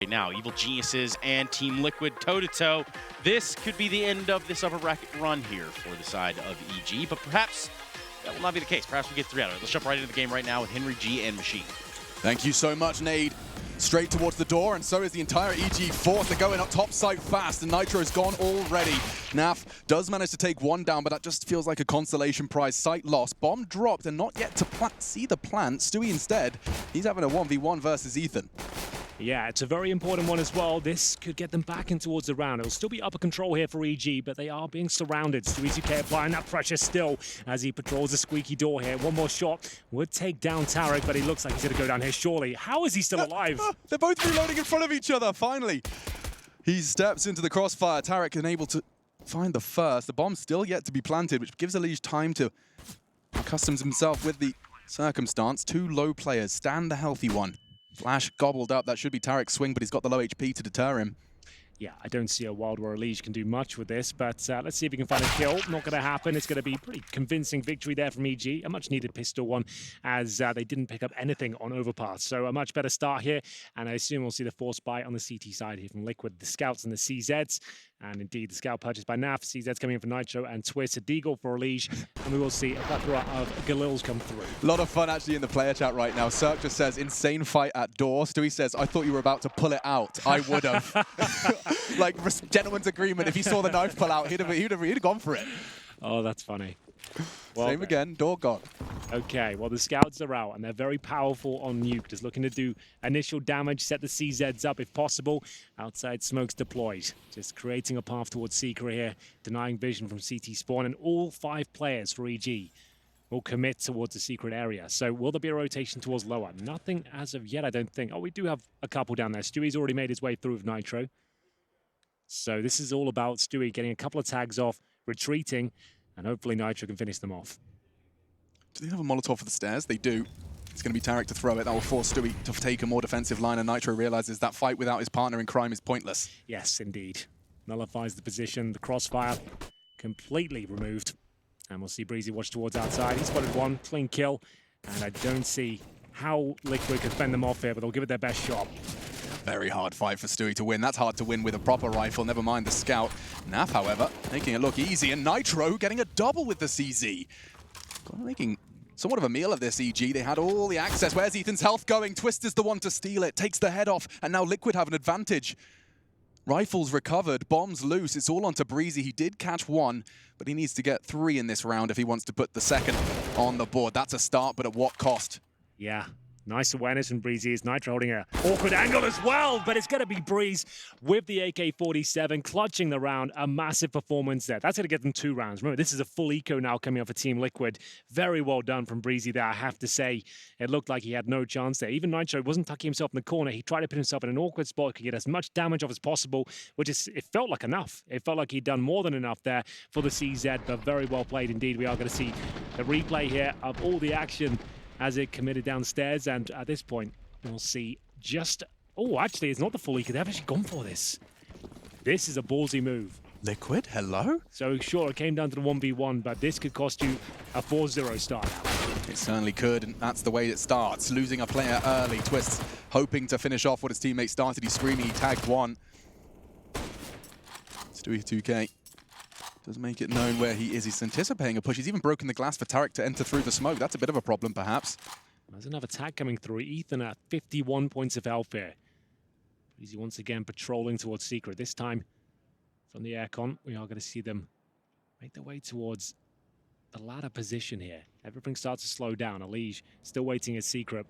Right now, Evil Geniuses and Team Liquid toe-to-toe. This could be the end of this upper bracket run here for the side of EG, but perhaps that will not be the case. Perhaps we get 3 out of it. Let's jump right into the game right now with Henry G and Machine. Thank you so much, Nade. Straight towards the door, and so is the entire EG force. They're going up top side fast, and Nitro's gone already. Naf does manage to take one down, but that just feels like a consolation prize. Sight lost, bomb dropped, and not yet to see the plant. Stewie instead, he's having a 1v1 versus Ethan. Yeah, it's a very important one as well. This could get them back in towards the round. It'll still be upper control here for EG, but they are being surrounded. Stewie UK applying that pressure still as he patrols the squeaky door here. One more shot would take down Tarek, but he looks like he's going to go down here surely. How is he still alive? They're both reloading in front of each other, finally. He steps into the crossfire. Tarek unable to find the first. The bomb's still yet to be planted, which gives Elige time to accustom himself with the circumstance. 2 low players, Stan the healthy one. Flash gobbled up. That should be Tarek's swing, but he's got the low HP to deter him. Yeah, I don't see a world where Elige can do much with this, but let's see if he can find a kill. Not going to happen. It's going to be a pretty convincing victory there from EG. A much-needed pistol one, as they didn't pick up anything on Overpass. So a much better start here, and I assume we'll see the force buy on the CT side here from Liquid, the Scouts and the CZs. And indeed, the Scout purchased by NAF, CZs coming in for Nitro, and Twist, a Deagle for Elige. And we will see a plethora of Galils come through. A lot of fun actually in the player chat right now. Cirque just says, insane fight at door. Stewie says, I thought you were about to pull it out. I would have. Like, gentleman's agreement. If he saw the knife pull out, he'd have gone for it. Oh, that's funny. Well, same again, door gone. Okay, well, the Scouts are out, and they're very powerful on Nuke. Just looking to do initial damage, set the CZs up if possible. Outside smokes deployed. Just creating a path towards Secret here, denying vision from CT spawn, and all 5 players for EG will commit towards the secret area. So will there be a rotation towards lower? Nothing as of yet, I don't think. Oh, we do have a couple down there. Stewie's already made his way through with Nitro. So this is all about Stewie getting a couple of tags off, retreating, and hopefully Nitro can finish them off. Do they have a Molotov for the stairs? They do. It's going to be Tarek to throw it. That will force Stewie to take a more defensive line, and Nitro realizes that fight without his partner in crime is pointless. Yes, indeed. Nullifies the position. The crossfire completely removed. And we'll see Breezy watch towards outside. He spotted one. Clean kill. And I don't see how Liquid can fend them off here, but they'll give it their best shot. Very hard fight for Stewie to win. That's hard to win with a proper rifle, never mind the Scout. Naf, however, making it look easy, and Nitro getting a double with the CZ. Making somewhat of a meal of this, EG. They had all the access. Where's Ethan's health going? Twist is the one to steal it, takes the head off, and now Liquid have an advantage. Rifles recovered, bombs loose. It's all onto Breezy. He did catch 1, but he needs to get 3 in this round if he wants to put the second on the board. That's a start, but at what cost? Yeah. Nice awareness from Breezy. Is Nitro holding an awkward angle as well, but it's going to be Breeze with the AK-47 clutching the round. A massive performance there. That's going to get them 2 rounds. Remember, this is a full eco now coming up for Team Liquid. Very well done from Breezy there, I have to say. It looked like he had no chance there. Even Nitro wasn't tucking himself in the corner. He tried to put himself in an awkward spot, could get as much damage off as possible, which is, it felt like enough. It felt like he'd done more than enough there for the CZ, but very well played indeed. We are going to see the replay here of all the action as it committed downstairs, and at this point, we'll see just... Oh, actually, it's not the full eco. They've actually gone for this. This is a ballsy move. Liquid, hello? So, sure, it came down to the 1v1, but this could cost you a 4-0 start. It certainly could, and that's the way it starts. Losing a player early. Twist hoping to finish off what his teammate started. He's screaming, he tagged 1. Stewie 2K. Does make it known where he is. He's anticipating a push. He's even broken the glass for Tarek to enter through the smoke. That's a bit of a problem, perhaps. There's another tag coming through. Ethan at 51 points of health here. Easy once again patrolling towards Secret. This time from the aircon, we are going to see them make their way towards the ladder position here. Everything starts to slow down. Elige still waiting at Secret.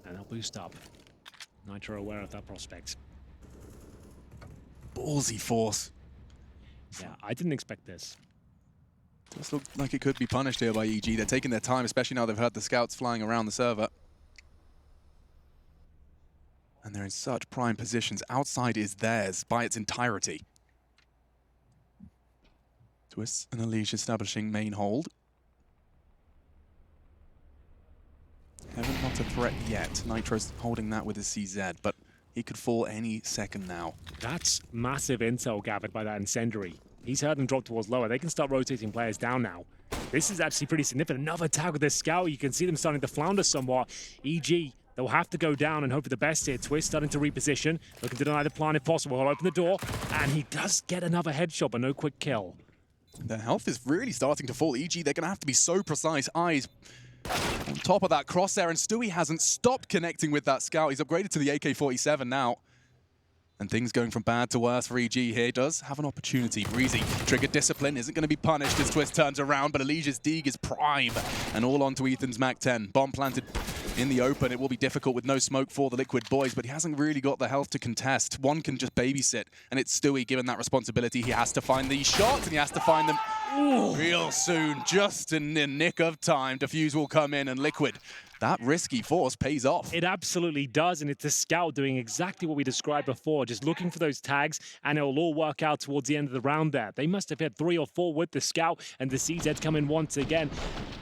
And they'll boost up. Nitro aware of that prospect. Ballsy force. Yeah, I didn't expect this. Does look like it could be punished here by EG. They're taking their time, especially now they've heard the Scouts flying around the server. And they're in such prime positions. Outside is theirs by its entirety. Twist and Elige establishing main hold. Heaven not a threat yet. Nitro's holding that with his CZ, but he could fall any second now. That's massive intel gathered by that incendiary. He's heard them drop towards lower. They can start rotating players down now. This is actually pretty significant. Another tag with this Scout. You can see them starting to flounder somewhat. EG, They'll have to go down and hope for the best here. Twist starting to reposition, looking to deny the plant if possible. He'll open the door, and he does get another headshot, but no quick kill. Their health is really starting to fall. EG, they're going to have to be so precise. Eyes on top of that crosshair, and Stewie hasn't stopped connecting with that scout. He's upgraded to the AK-47 now. And things going from bad to worse for EG here. Does have an opportunity. Breezy, trigger discipline, isn't going to be punished as Twist turns around, but Alicia's Deeg is prime. And all onto Ethan's Mac-10. Bomb planted in the open. It will be difficult with no smoke for the Liquid boys, but he hasn't really got the health to contest. One can just babysit, and it's Stewie given that responsibility. He has to find these shots, and he has to find them real soon, just in the nick of time. Defuse will come in, and Liquid, that risky force pays off. It absolutely does, and it's the scout doing exactly what we described before, just looking for those tags, and it'll all work out towards the end of the round there. They must have hit 3 or 4 with the scout, and the CZ come in once again.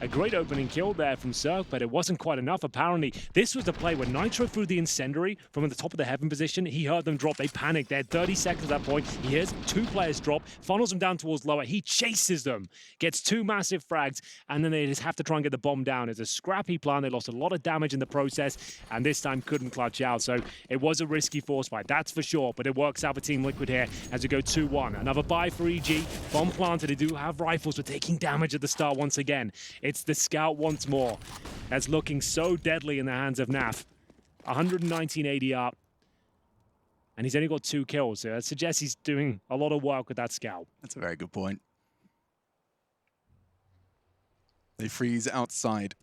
A great opening kill there from Cirque, but it wasn't quite enough, apparently. This was the play where Nitro threw the incendiary from the top of the heaven position. He heard them drop. They panicked. They had 30 seconds at that point. He hears 2 players drop, funnels them down towards lower. He chases them, gets 2 massive frags, and then they just have to try and get the bomb down. It's a scrappy plan. They lost a lot of damage in the process, and this time couldn't clutch out. So it was a risky force fight, that's for sure, but it works out for Team Liquid here as we go 2-1. Another buy for EG. Bomb planted. They do have rifles, but taking damage at the start once again. It's the scout once more. That's looking so deadly in the hands of Naf. 119 ADR, and he's only got 2 kills, so that suggests he's doing a lot of work with that scout. That's a very good point. They freeze outside.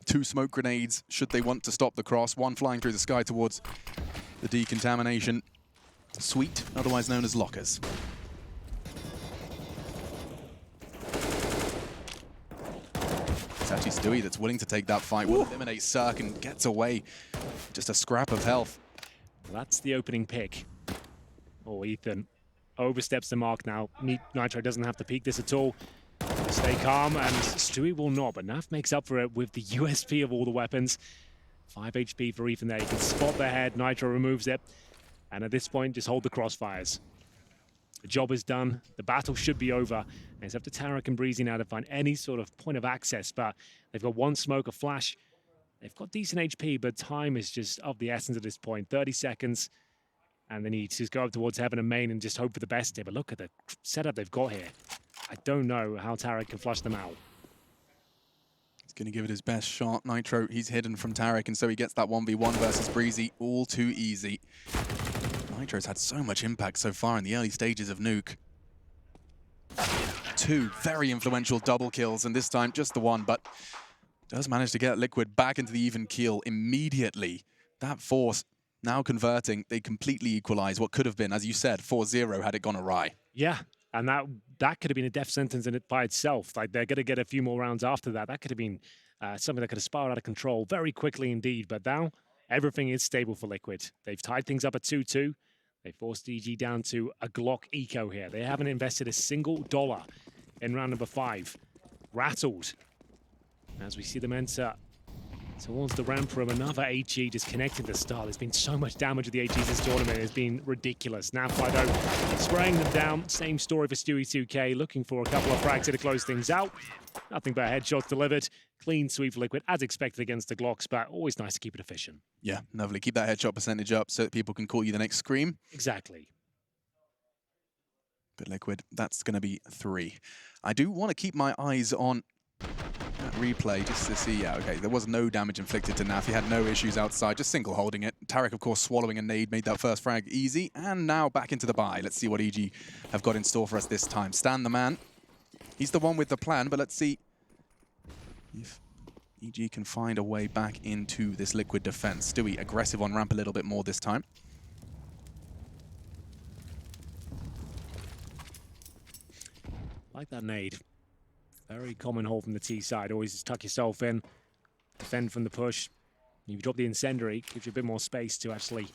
2 smoke grenades, should they want to stop the cross. 1 flying through the sky towards the decontamination suite, otherwise known as lockers. It's actually Stewie that's willing to take that fight. Will eliminate Cirque and gets away. Just a scrap of health. That's the opening pick. Oh, Ethan oversteps the mark now. Nitro doesn't have to peek this at all. Stay calm, and Stewie will not, but Naf makes up for it with the USP of all the weapons. 5 HP for Ethan there. You can spot the head. Nitro removes it, and at this point, just hold the crossfires. The job is done. The battle should be over. And it's up to Tarek and Breezy now to find any sort of point of access, but they've got 1 smoke, a flash. They've got decent HP, but time is just of the essence at this point. 30 seconds, and they need to just go up towards heaven and main and just hope for the best here. But look at the setup they've got here. I don't know how Tarek can flush them out. He's going to give it his best shot. Nitro, he's hidden from Tarek, and so he gets that 1v1 versus Breezy. All too easy. Nitro's had so much impact so far in the early stages of Nuke. 2 very influential double kills, and this time just the 1, but does manage to get Liquid back into the even keel immediately. That force now converting, they completely equalize what could have been, as you said, 4-0 had it gone awry. Yeah, and that could have been a death sentence in it by itself. Like, they're going to get a few more rounds after that. That could have been something that could have spiraled out of control very quickly indeed. But now, everything is stable for Liquid. They've tied things up at 2-2. They forced EG down to a Glock Eco here. They haven't invested a single dollar in round number 5. Rattled. As we see them enter towards the ramp room, another HE just connecting the start. There's been so much damage with the HEs this tournament. It's been ridiculous. Now Fido spraying them down. Same story for Stewie 2K, looking for a couple of frags to close things out. Nothing but headshots delivered. Clean sweep for Liquid, as expected against the Glocks, but always nice to keep it efficient. Yeah, lovely. Keep that headshot percentage up so that people can call you the next Scream. Exactly. But Liquid, that's going to be 3. I do want to keep my eyes on that replay just to see. Yeah, okay, there was no damage inflicted to Naf. He had no issues outside, just single holding it. Tarek, of course, swallowing a nade, made that first frag easy. And now back into the buy. Let's see what EG have got in store for us this time. Stan the man. He's the one with the plan, but let's see if EG can find a way back into this Liquid defense. Stewie aggressive on ramp a little bit more this time. Like that nade. Very common hold from the T side. Always just tuck yourself in, defend from the push. You drop the incendiary, gives you a bit more space to actually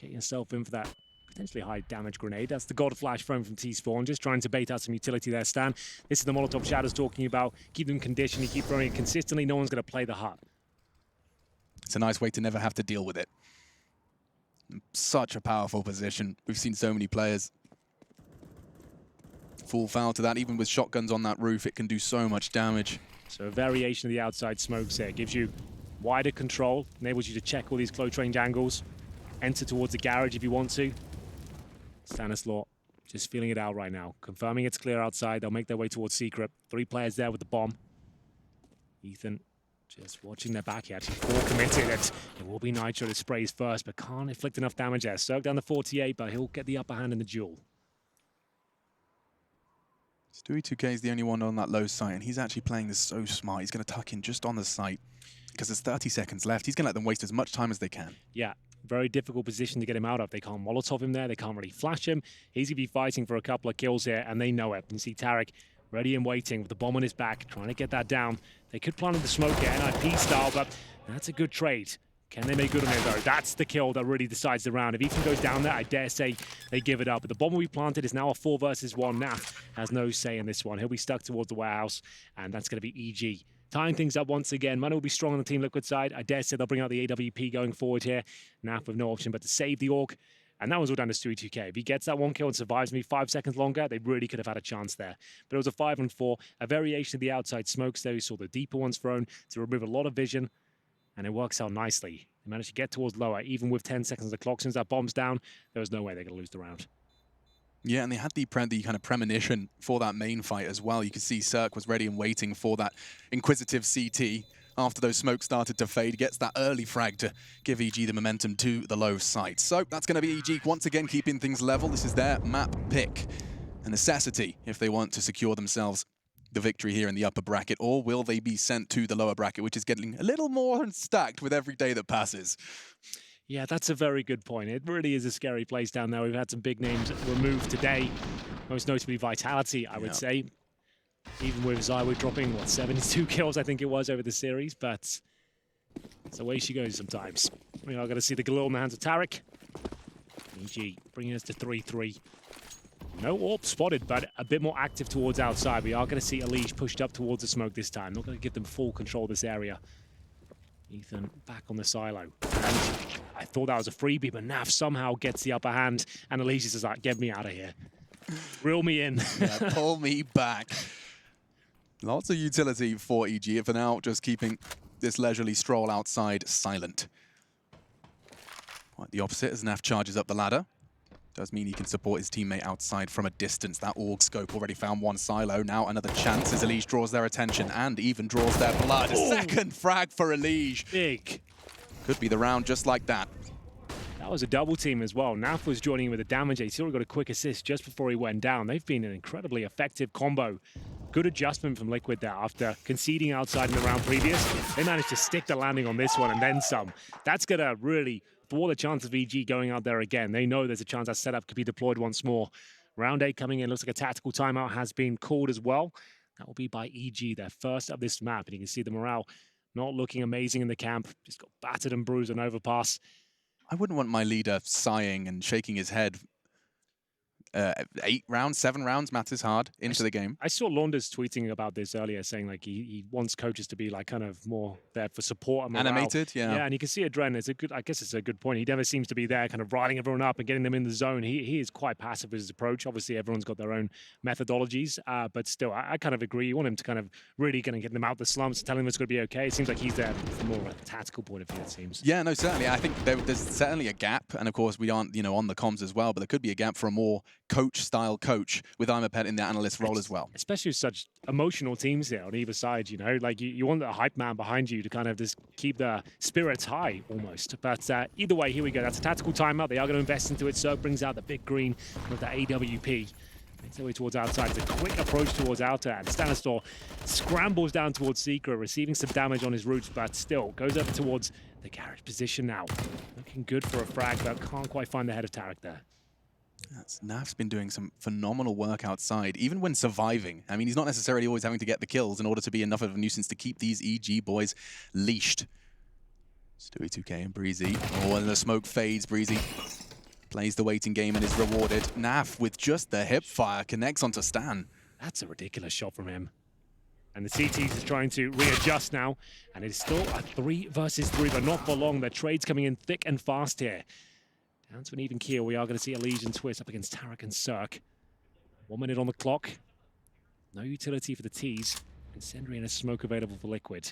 get yourself in for that potentially high damage grenade. That's the God Flash thrown from T-Spawn, just trying to bait out some utility there, Stan. This is the Molotov Shadows talking about. Keep them conditioned, you keep throwing it consistently, no one's going to play the hut. It's a nice way to never have to deal with it. Such a powerful position. We've seen so many players fall foul to that. Even with shotguns on that roof, it can do so much damage. So a variation of the outside smokes there. Gives you Wider control enables you to check all these close range angles. Enter towards the garage if you want to. Stanislaw just feeling it out right now. Confirming it's clear outside. They'll make their way towards Secret. 3 players there with the bomb. Ethan just watching their back. He actually 4 committed. And it will be Nitro that sprays first, but can't inflict enough damage there. Cirque down to 48, but he'll get the upper hand in the duel. Stewie2K is the only one on that low site, and he's actually playing this so smart. He's going to tuck in just on the site because there's 30 seconds left. He's going to let them waste as much time as they can. Yeah, very difficult position to get him out of. They can't Molotov him there. They can't really flash him. He's going to be fighting for a couple of kills here, and they know it. You see Tarek ready and waiting with the bomb on his back, trying to get that down. They could plant in the smoke here, NIP style, but that's a good trade. Can they make good on it, though? That's the kill that really decides the round. If Ethan goes down there, I dare say they give it up. But the bomb we planted is now a 4 versus 1. Naf has no say in this one. He'll be stuck towards the warehouse, and that's going to be EG. Tying things up once again. Money will be strong on the Team Liquid side. I dare say they'll bring out the AWP going forward here. Naf with no option but to save the Orc. And that was all down to Stewie2K. If he gets that 1 kill and survives me 5 seconds longer, they really could have had a chance there. But it was a 5-on-4, a variation of the outside smokes there. We saw the deeper ones thrown to remove a lot of vision, and it works out nicely. They managed to get towards lower, even with 10 seconds of the clock. Since that bomb's down, there was no way they're going to lose the round. Yeah, and they had the kind of premonition for that main fight as well. You could see Cirque was ready and waiting for that inquisitive CT. After those smokes started to fade, gets that early frag to give EG the momentum to the low site. So that's going to be EG once again keeping things level. This is their map pick, a necessity if they want to secure themselves the victory here in the upper bracket, or will they be sent to the lower bracket, which is getting a little more stacked with every day that passes? Yeah, that's a very good point. It really is a scary place down there. We've had some big names removed today, most notably Vitality, I would say. Even with Zywood dropping, what, 72 kills, I think it was, over the series, but it's the way she goes sometimes. We are going to see the Galil in the hands of Tarek. EG bringing us to 3-3. No AWP spotted, but a bit more active towards outside. We are going to see Elige pushed up towards the smoke this time. Not going to give them full control of this area. Ethan back on the silo. And I thought that was a freebie, but Naf somehow gets the upper hand, and Elige is like, get me out of here. Reel me in. Yeah, pull me back. Lots of utility for EG. For now, just keeping this leisurely stroll outside silent. Quite the opposite as Naf charges up the ladder. Does mean he can support his teammate outside from a distance. That AUG scope already found 1 silo. Now another chance as Elige draws their attention and even draws their blood. A second frag for Elige. Big. Could be the round just like that. That was a double team as well. Naf was joining in with a damage. He's already got a quick assist just before he went down. They've been an incredibly effective combo. Good adjustment from Liquid there. After conceding outside in the round previous, they managed to stick the landing on this one and then some. That's going to really thwart the chance of EG going out there again. They know there's a chance that setup could be deployed once more. Round 8 coming in. Looks like a tactical timeout has been called as well. That will be by EG, their first of this map. And you can see the morale not looking amazing in the camp. Just got battered and bruised on overpass. I wouldn't want my leader sighing and shaking his head. 8 rounds, 7 rounds matters hard into the game. I saw Launders tweeting about this earlier, saying like he wants coaches to be like kind of more there for support and morale. Animated, yeah. Yeah, and you can see Adren. It's a good. I guess it's a good point. He never seems to be there, kind of riding everyone up and getting them in the zone. He is quite passive with his approach. Obviously, everyone's got their own methodologies, but still, I kind of agree. You want him to kind of really kind of get them out the slumps, telling them it's going to be okay. It seems like he's there from more of a tactical point of view. It seems. Yeah, no, certainly. I think there's certainly a gap, and of course we aren't, on the comms as well. But there could be a gap for a more coach-style coach with Imapet in the analyst role as well. Especially with such emotional teams here on either side, like you want a hype man behind you to kind of just keep the spirits high almost. But either way, here we go. That's a tactical timeout. They are going to invest into it. Cirque brings out the big green with the AWP. Makes their way towards outside. It's a quick approach towards outer, and Stanislaw scrambles down towards Secret, receiving some damage on his roots, but still goes over towards the garage position now. Looking good for a frag, but can't quite find the head of Tarek there. Naf's been doing some phenomenal work outside, even when surviving. I mean, he's not necessarily always having to get the kills in order to be enough of a nuisance to keep these EG boys leashed. Stewie2K and Breezy. Oh, and the smoke fades. Breezy plays the waiting game and is rewarded. Naf, with just the hip fire, connects onto Stan. That's a ridiculous shot from him. And the CTs is trying to readjust now, and it's still a 3 versus 3, but not for long. The trade's coming in thick and fast here. Down to an even keel. We are going to see Elige and Twist up against Tarek and Cirque. 1 minute on the clock. No utility for the T's. Incendiary and a smoke available for Liquid.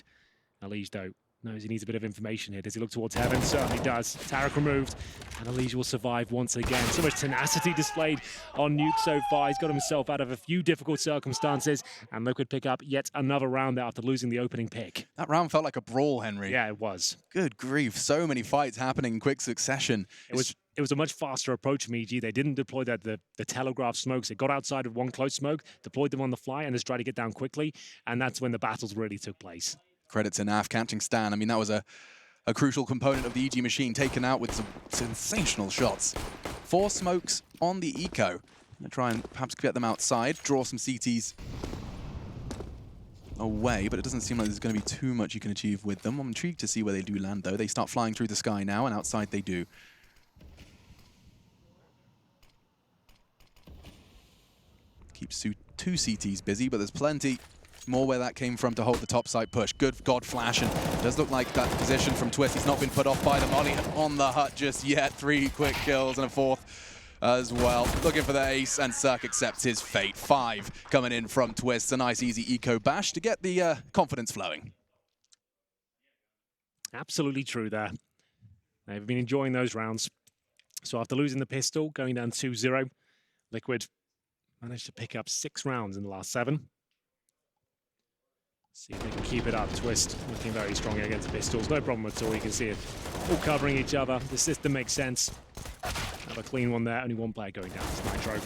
Elige, though, Knows he needs a bit of information here. Does he look towards heaven? Certainly does. Tarek removed, and Elijah will survive once again. So much tenacity displayed on Nuke so far. He's got himself out of a few difficult circumstances, and Liquid pick up yet another round there after losing the opening pick. That round felt like a brawl, Henry. Yeah, it was. Good grief. So many fights happening in quick succession. It was a much faster approach from EG. They didn't deploy the telegraph smokes. They got outside of one close smoke, deployed them on the fly, and just tried to get down quickly. And that's when the battles really took place. Credit to Naf catching Stan. I mean, that was a crucial component of the EG machine, taken out with some sensational shots. 4 smokes on the eco. I'm gonna try and perhaps get them outside, draw some CTs away, but it doesn't seem like there's going to be too much you can achieve with them. I'm intrigued to see where they do land, though. They start flying through the sky now, and outside they do. Keeps 2 CTs busy, but there's plenty more where that came from to hold the top side push. Good God flash, and it does look like that position from Twist. He's not been put off by the molly on the hut just yet. 3 quick kills and a 4th as well. Looking for the ace, and Cirque accepts his fate. 5 coming in from Twist. A nice easy eco bash to get the confidence flowing. Absolutely true there. They've been enjoying those rounds. So after losing the pistol, going down 2-0, Liquid managed to pick up 6 rounds in the last 7. See if they can keep it up. Twist looking very strong against pistols. No problem at all. You can see it all covering each other. The system makes sense. Have a clean one there. Only one player going down. It's Nitro.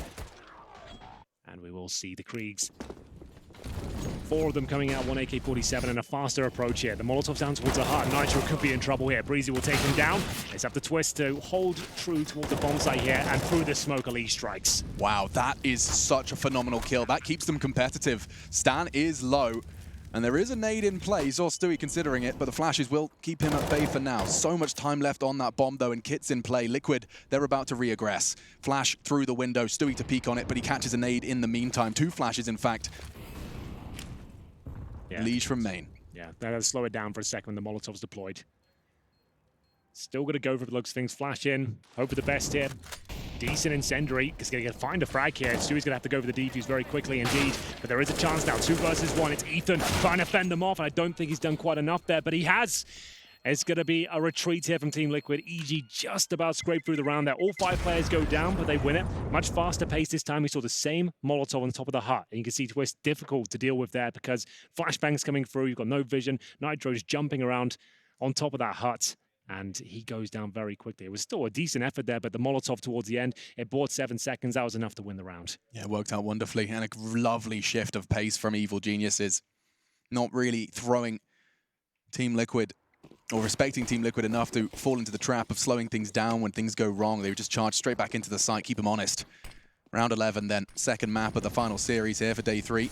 And we will see the Kriegs. 4 of them coming out, 1 AK-47 and a faster approach here. The Molotov's down towards the heart. Nitro could be in trouble here. Breezy will take him down. It's up to Twist to hold true towards the bomb site here, and through the smoke, Elise strikes. Wow, that is such a phenomenal kill. That keeps them competitive. Stan is low. And there is a nade in play, saw Stewie considering it, but the flashes will keep him at bay for now. So much time left on that bomb, though, and Kit's in play. Liquid, they're about to reaggress. Flash through the window, Stewie to peek on it, but he catches a nade in the meantime. 2 flashes, in fact. Yeah. Liege from main. Yeah, that'll slow it down for a second when the Molotov's deployed. Still going to go for the looks of things. Flash in, hope for the best here. Decent incendiary. He's going to find a frag here. Stewie's going to have to go for the defuse very quickly indeed. But there is a chance now. 2 versus 1. It's Ethan trying to fend them off. I don't think he's done quite enough there, but he has. It's going to be a retreat here from Team Liquid. EG just about scraped through the round there. All 5 players go down, but they win it. Much faster pace this time. We saw the same Molotov on the top of the hut. And you can see Twist difficult to deal with there because flashbangs coming through. You've got no vision. Nitro's jumping around on top of that hut. And he goes down very quickly. It was still a decent effort there, but the Molotov towards the end, it bought 7 seconds. That was enough to win the round. Yeah, it worked out wonderfully. And a lovely shift of pace from Evil Geniuses. Not really throwing Team Liquid or respecting Team Liquid enough to fall into the trap of slowing things down when things go wrong. They would just charge straight back into the site, keep them honest. Round 11 then, second map of the final series here for day 3.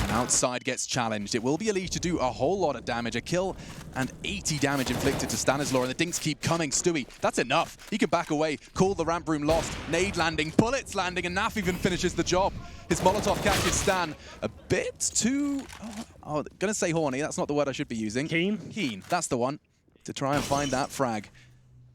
Outside gets challenged. It will be Elise to do a whole lot of damage. A kill and 80 damage inflicted to Stanislaw, and the dinks keep coming. Stewie, that's enough. He can back away, call the ramp room lost. Nade landing, bullets landing, and Naf even finishes the job. His Molotov catches Stan a bit too... gonna say horny. That's not the word I should be using. Keen? Keen, that's the one. To try and find that frag.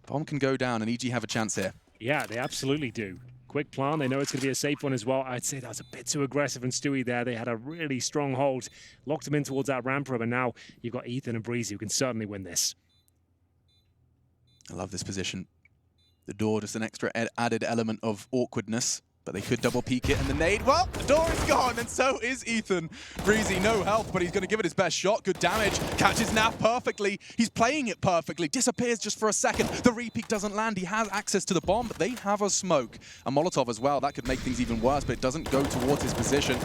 Bomb can go down, and EG have a chance here. Yeah, they absolutely do. Quick plan. They know it's going to be a safe one as well. I'd say that was a bit too aggressive and Stewie there. They had a really strong hold. Locked him in towards that ramp room, and now you've got Ethan and Breezy who can certainly win this. I love this position. The door, just an extra added element of awkwardness. But they could double peek it, and the nade, well, the door is gone, and so is Ethan. Breezy, no health, but he's going to give it his best shot. Good damage, catches Naf perfectly. He's playing it perfectly, disappears just for a second. The repeat doesn't land. He has access to the bomb, but they have a smoke. A Molotov as well. That could make things even worse, but it doesn't go towards his position.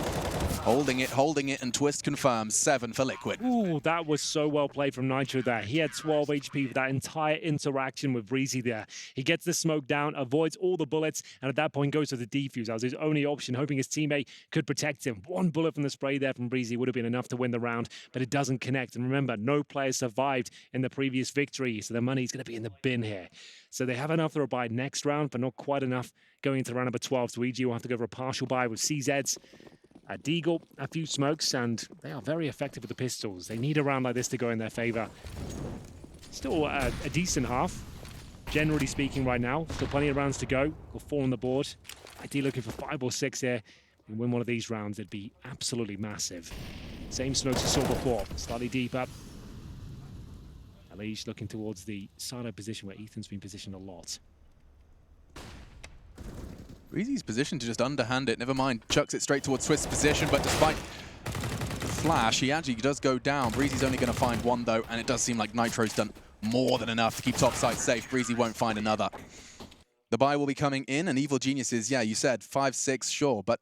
Holding it, and Twist confirms 7 for Liquid. Ooh, that was so well played from Nitro there. He had 12 HP for that entire interaction with Breezy there. He gets the smoke down, avoids all the bullets, and at that point goes to the defuse. That was his only option, hoping his teammate could protect him. 1 bullet from the spray there from Breezy would have been enough to win the round, but it doesn't connect. And remember, no player survived in the previous victory, so the money's going to be in the bin here. So they have enough to buy next round, but not quite enough going into round number 12. So EG will have to go for a partial buy with CZs. A Deagle, a few smokes, and they are very effective with the pistols. They need a round like this to go in their favor. Still a decent half, generally speaking right now. Still plenty of rounds to go. Got 4 on the board. Ideally looking for 5 or 6 here. and win one of these rounds, it'd be absolutely massive. Same smokes you saw before, slightly deeper. Alish looking towards the silo position where Ethan's been positioned a lot. Breezy's position to just underhand it, never mind, chucks it straight towards Swift's position, but despite the flash, he actually does go down. Breezy's only going to find one though, and it does seem like Nitro's done more than enough to keep topside safe. Breezy won't find another. The buy will be coming in, and Evil Geniuses, yeah, you said 5-6, sure, but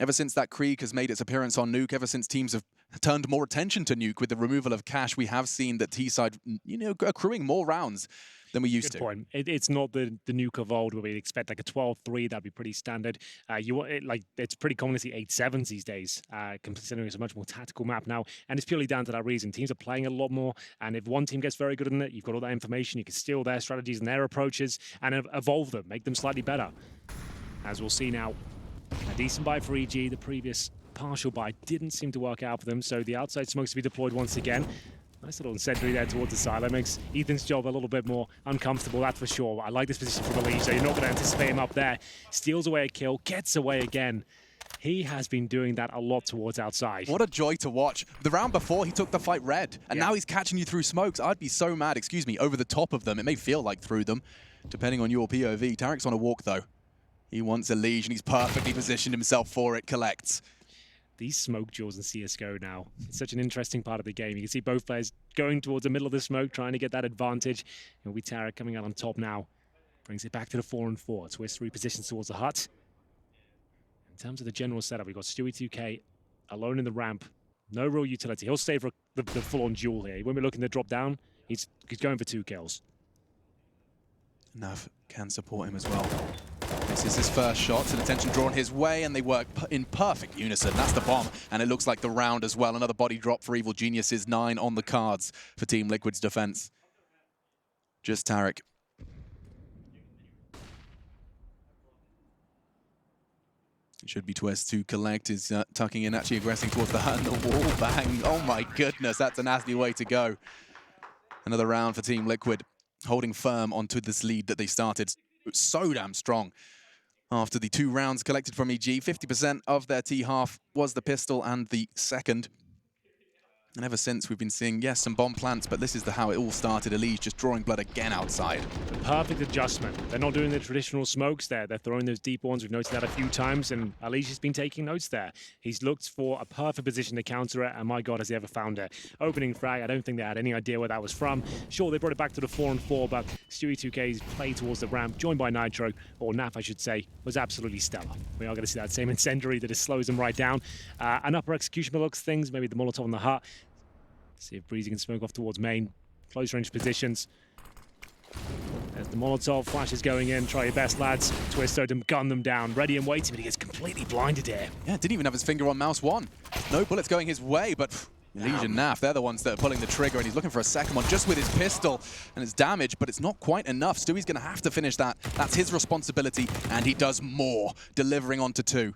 ever since that Krieg has made its appearance on Nuke, ever since teams have turned more attention to Nuke with the removal of cash, we have seen that T-side, you know, accruing more rounds than we used to. Good point. It's not the Nuke of old where we'd expect like a 12-3. That'd be pretty standard. It's pretty common to see 8-7s these days, considering it's a much more tactical map now. And it's purely down to that reason. Teams are playing a lot more, and if one team gets very good in it, you've got all that information. You can steal their strategies and their approaches and evolve them, make them slightly better. As we'll see now, a decent buy for EG. The previous partial buy didn't seem to work out for them, so the outside smokes to be deployed once again. Nice little sentry there towards the silo. Makes Ethan's job a little bit more uncomfortable, that's for sure. I like this position from Alish, so you're not going to anticipate him up there. Steals away a kill, gets away again. He has been doing that a lot towards outside. What a joy to watch. The round before, he took the fight red, and now he's catching you through smokes. I'd be so mad, excuse me, over the top of them. It may feel like through them, depending on your POV. Tarek's on a walk, though. He wants a Liege, and he's perfectly positioned himself for it. Collects. These smoke jaws in CSGO now, it's such an interesting part of the game. You can see both players going towards the middle of the smoke, trying to get that advantage. And we Tarek coming out on top now. Brings it back to the 4-4. Twist repositions towards the hut. In terms of the general setup, we've got Stewie2K alone in the ramp. No real utility. He'll stay for the full-on duel here. When we're looking to drop down, he's going for 2 kills. Nav can support him as well. This is his first shot, and attention drawn his way, and they work in perfect unison. That's the bomb, and it looks like the round as well. Another body drop for Evil Geniuses, 9 on the cards for Team Liquid's defense. Just Tarek. It should be Twist to collect, is tucking in, actually aggressing towards the hut, and the wall bang. Oh my goodness, that's a nasty way to go. Another round for Team Liquid, holding firm onto this lead that they started so damn strong. After the 2 rounds collected from EG, 50% of their T-half was the pistol and the second. And ever since, we've been seeing, yes, some bomb plants, but this is how it all started. Alish just drawing blood again outside. The perfect adjustment. They're not doing the traditional smokes there. They're throwing those deep ones. We've noticed that a few times, and Alish has been taking notes there. He's looked for a perfect position to counter it, and my God, has he ever found it. Opening frag, I don't think they had any idea where that was from. Sure, they brought it back to the 4-4, but Stewie2K's play towards the ramp, joined by Nitro, or Naf, I should say, was absolutely stellar. We are going to see that same incendiary that just slows them right down. An upper execution by looks things, maybe the Molotov on the hut. See if Breezy can smoke off towards main. Close range positions. There's the Molotov. Flash is going in. Try your best, lads. Twist Odom, gun them down. Ready and waiting, but he gets completely blinded here. Yeah, didn't even have his finger on mouse 1. No bullets going his way, but Liege and Naf, they're the ones that are pulling the trigger, and he's looking for a second one just with his pistol. And it's damage, but it's not quite enough. Stewie's going to have to finish that. That's his responsibility, and he does more, delivering onto 2.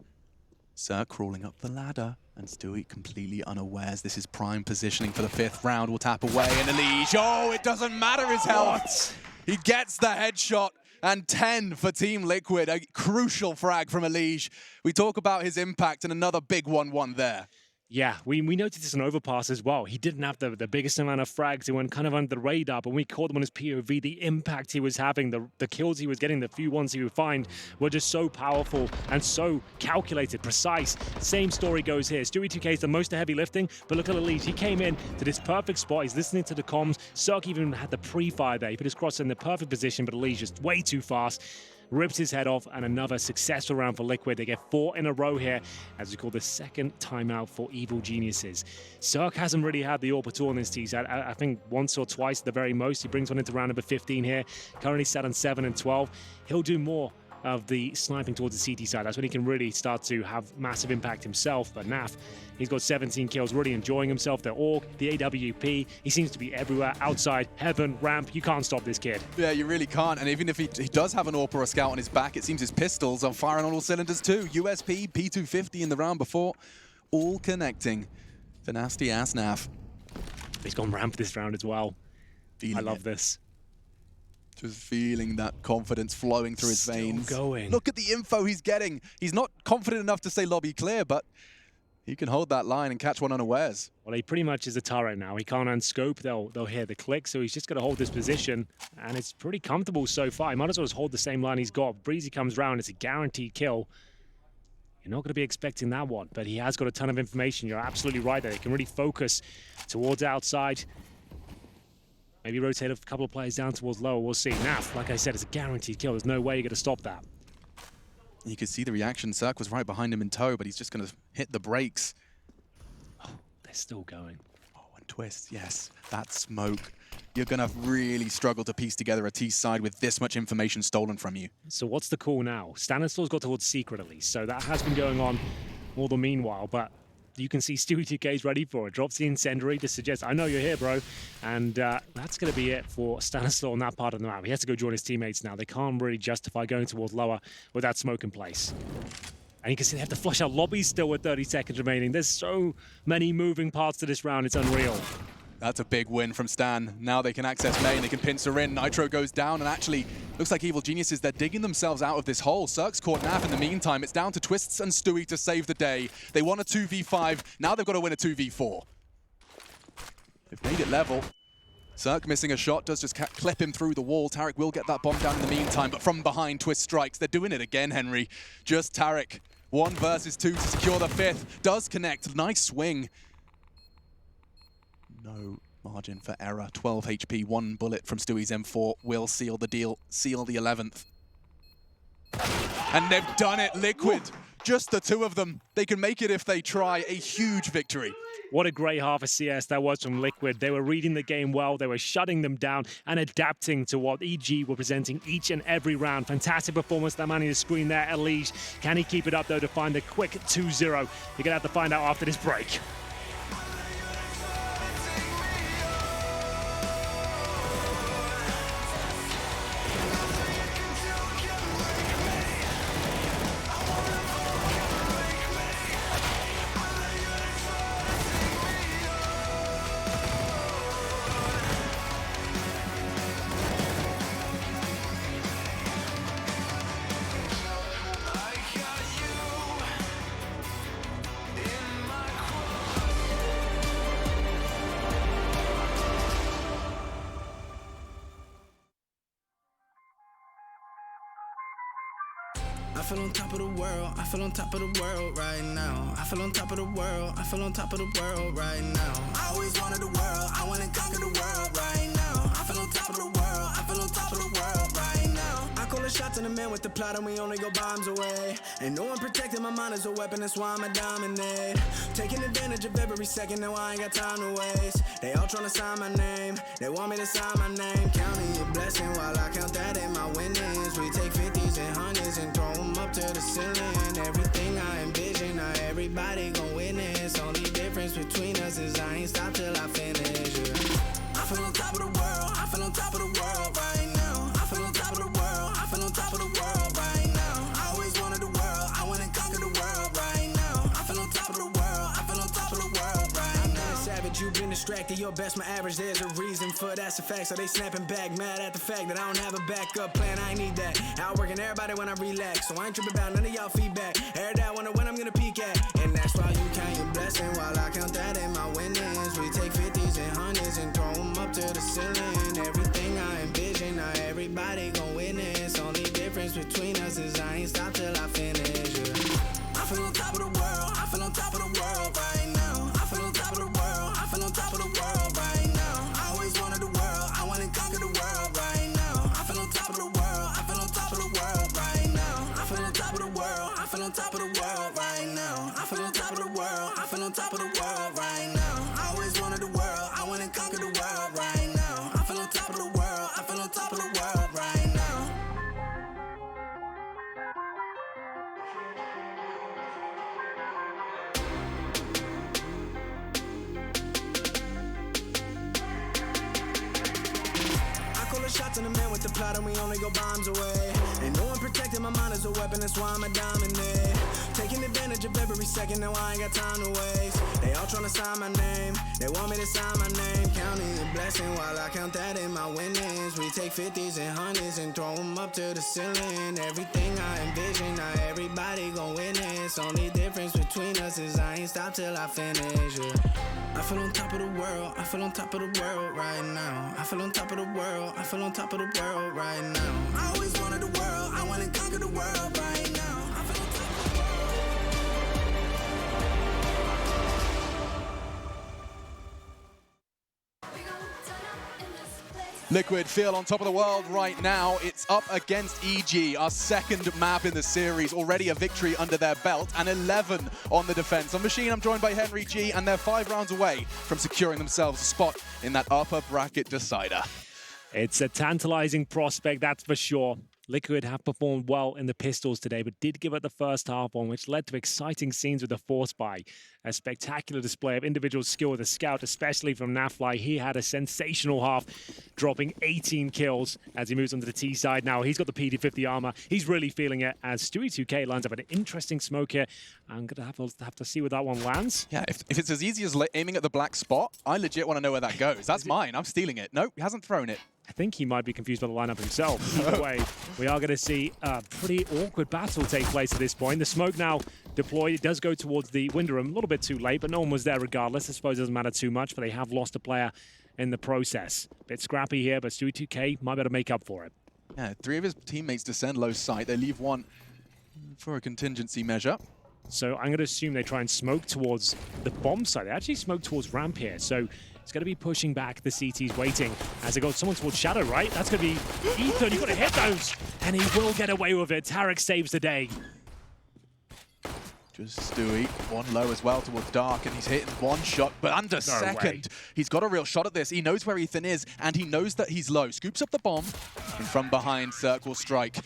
Sir crawling up the ladder, and Stewie completely unawares. This is prime positioning for the 5th round. Will tap away, and Alish, oh, it doesn't matter his health. He gets the headshot, and 10 for Team Liquid. A crucial frag from Alish. We talk about his impact, and another big 1-1 there. Yeah, we noticed this on Overpass as well. He didn't have the biggest amount of frags. He went kind of under the radar, but when we caught him on his POV, the impact he was having, the kills he was getting, the few ones he would find were just so powerful and so calculated, precise. Same story goes here. Stewie2K is the most heavy lifting, but look at Alish. He came in to this perfect spot. He's listening to the comms. Cirque even had the pre-fire there. He put his cross in the perfect position, but Alish just way too fast. Rips his head off, and another successful round for Liquid. They get 4 in a row here, as we call the 2nd timeout for Evil Geniuses. Cirque hasn't really had the AWP at all in this tease. I think once or twice at the very most. He brings one into round number 15 here. Currently set on 7 and 12. He'll do more of the sniping towards the CT side. That's when he can really start to have massive impact himself. But Naf, he's got 17 kills, really enjoying himself. The AUG, the AWP, he seems to be everywhere, outside, heaven, ramp. You can't stop this kid. Yeah, you really can't. And even if he does have an AWP or a scout on his back, it seems his pistols are firing on all cylinders too. USP, P250 in the round before, all connecting for nasty ass Naf. He's gone ramp this round as well. I love this. Just feeling that confidence flowing through his veins. Going. Look at the info he's getting. He's not confident enough to say lobby clear, but he can hold that line and catch one unawares. Well, he pretty much is a turret now. He can't unscope. They'll hear the click, so he's just going to hold this position, and it's pretty comfortable so far. He might as well just hold the same line he's got. Breezy comes round. It's a guaranteed kill. You're not going to be expecting that one, but he has got a ton of information. You're absolutely right there. He can really focus towards outside. Maybe rotate a couple of players down towards lower. We'll see. Naf, like I said, it's a guaranteed kill. There's no way you're going to stop that. You can see the reaction. Cirque was right behind him in tow, but he's just going to hit the brakes. Oh, they're still going. Oh, and Twist, yes. That smoke. You're going to really struggle to piece together a T side with this much information stolen from you. So what's the call now? Stanislav's got towards secret at least, so that has been going on all the meanwhile, but you can see Stewie 2K's ready for it. Drops the incendiary to suggest, I know you're here, bro. And that's going to be it for Stanislav on that part of the map. He has to go join his teammates now. They can't really justify going towards lower with that smoke in place. And you can see they have to flush out lobbies still with 30 seconds remaining. There's so many moving parts to this round. It's unreal. That's a big win from Stan. Now they can access main, they can pincer in. Nitro goes down, and actually, looks like Evil Geniuses, they're digging themselves out of this hole. Cirque's caught Naf in the meantime. It's down to Twists and Stewie to save the day. They won a 2v5, now they've got to win a 2v4. They've made it level. Cirque missing a shot, does just clip him through the wall. Tarek will get that bomb down in the meantime, but from behind, Twist strikes. They're doing it again, Henry. Just Tarek. 1 versus 2 to secure the 5th. Does connect, nice swing. No margin for error. 12 HP, 1 bullet from Stewie's M4 will seal the deal, seal the 11th. And they've done it, Liquid. Just the 2 of them. They can make it if they try. A huge victory. What a great half of CS that was from Liquid. They were reading the game well, they were shutting them down and adapting to what EG were presenting each and every round. Fantastic performance, that man in the screen there, Elige. Can he keep it up though to find the quick 2-0? You're gonna have to find out after this break. I feel on top of the world, I feel on top of the world right now. I feel on top of the world, I feel on top of the world right now. I always wanted the world, I wanna conquer the world right now. I feel on top of the world, I feel on top of the world right now. I call the shots on the man with the plot and we only go bombs away. Ain't no one protecting my mind as a weapon, that's why I'ma dominate. Taking advantage of every second, now I ain't got time to waste. They all tryna sign my name, they want me to sign my name. Counting your blessing while I count that in my winnings. We take 50s and 100s and throw them up to the ceiling. Everything I envision, now everybody gon' witness. Only difference between us is I ain't stop till I finish. Yeah. I feel on top of the world, I feel on top of the world right now. I feel on top of the world, I feel on top of the world right now. I always wanted the world, I wanna conquer the world right now. I feel on top of the world, I feel on top of the world right now. Savage, you've been distracted, your best my average, there's a reason for that's a fact. So they snapping back, mad at the fact that I don't have a backup plan, I ain't need that. Outworking everybody when I relax, so I ain't tripping about none of y'all feedback. Heard that, wonder when I'm gonna peak at. And that's why you count your blessing while I count that in my winnings. We take 50s and 100s and throw them up to the ceiling. Everything I envision, now everybody gon' witness. Only difference between us is I ain't stop till I finish. Yeah. I feel on top of the world, I feel on top of the world right now. I feel on top of the world, I feel on top of the world right now. I always wanted the world, I wanna conquer the world right now. I feel on top of the world, I feel on top of the world right now. I feel on top of the world, I feel on top of the world right now. I feel on top of the world, I feel on top of the world right now. I always wanted the world, I wanna conquer the world right now. I feel on top of the world, I feel on top of the world right now. Shots on the man with the plot and we only go bombs away. Ain't no one protecting my mind as a weapon, that's why I'ma dominate. Taking advantage of every second, now I ain't got time to waste. They all tryna sign my name, they want me to sign my name. Counting your blessings. blessing while I count that in my winnings. We take 50s and 100s and throw them up to the ceiling. Everything I envision, now everybody gon' witness. Only difference between us is I ain't stop till I finish, yeah. I feel on top of the world, I feel on top of the world right now. I feel on top of the world, I feel on top of the world right now. I always wanted the world, I wanna conquer the world right now. I feel on top of the world. Liquid feel on top of the world right now. It's up against EG, our second map in the series. Already a victory under their belt and 11 on the defense. On Machine, I'm joined by Henry G, and they're 5 rounds away from securing themselves a spot in that upper bracket decider. It's a tantalizing prospect, that's for sure. Liquid have performed well in the pistols today, but did give it the first half on, which led to exciting scenes with the force buy. A spectacular display of individual skill with the scout, especially from Nafly. He had a sensational half, dropping 18 kills as he moves onto the T side. Now he's got the PD50 armor. He's really feeling it as Stewie2K lines up an interesting smoke here. I'm going to have to see where that one lands. Yeah, if it's as easy as aiming at the black spot, I legit want to know where that goes. That's mine. I'm stealing it. Nope, he hasn't thrown it. I think he might be confused by the lineup himself. Either way, we are going to see a pretty awkward battle take place at this point. The smoke now deployed. It does go towards the window room. A little bit too late, but no one was there regardless. I suppose it doesn't matter too much, but they have lost a player in the process. Bit scrappy here, but Stewie2K might be able to make up for it. Yeah, 3 of his teammates descend low sight. They leave one for a contingency measure. So I'm going to assume they try and smoke towards the bomb site. They actually smoke towards ramp here. So it's going to be pushing back. The CT's waiting as they go someone towards Shadow, right? That's going to be Ethan. You've got to hit those. And he will get away with it. Tarek saves the day. Just Stewie, one low as well towards Dark, and he's hitting one shot, but under second. He's got a real shot at this. He knows where Ethan is, and he knows that he's low. Scoops up the bomb, and from behind, Circle Strike,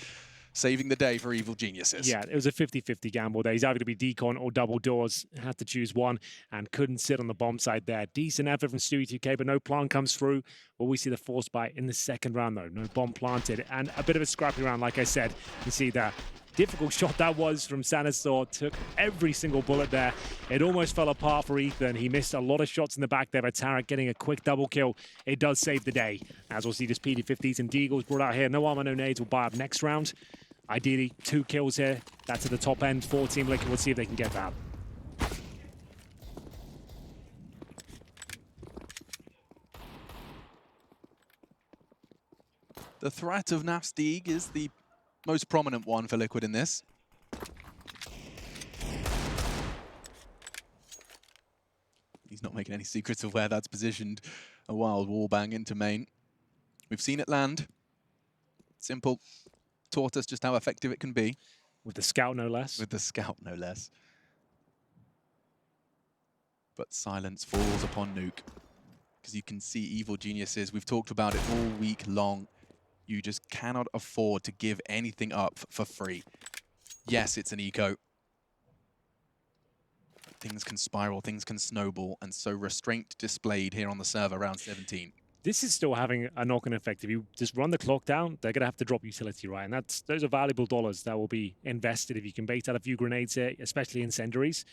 saving the day for Evil Geniuses. Yeah, it was a 50-50 gamble there. He's either going to be decon or double doors. Had to choose one and couldn't sit on the bomb side there. Decent effort from Stewie2K, but no plant comes through. Will we see the force bite in the second round, though? No bomb planted, and a bit of a scrappy round, like I said. You see that difficult shot that was from Sanasaur. Took every single bullet there. It almost fell apart for Ethan. He missed a lot of shots in the back there, but Tarek getting a quick double kill. It does save the day. As we'll see, just PD50s and Deagles brought out here. No armor, no nades will buy up next round. Ideally, 2 kills here. That's at the top end for Team Liquid. We'll see if they can get that. The threat of Nafsteeg is the most prominent one for Liquid in this. He's not making any secrets of where that's positioned. A wild wallbang into main. We've seen it land. Simple. Taught us just how effective it can be. With the scout, no less. With the scout, no less. But silence falls upon Nuke. Because you can see Evil Geniuses. We've talked about it all week long. You just cannot afford to give anything up for free. Yes, it's an eco. Things can spiral, things can snowball, and so restraint displayed here on the server round 17. This is still having a knock-on effect. If you just run the clock down, they're going to have to drop utility, right? And those are valuable dollars that will be invested if you can bait out a few grenades here, especially incendiaries.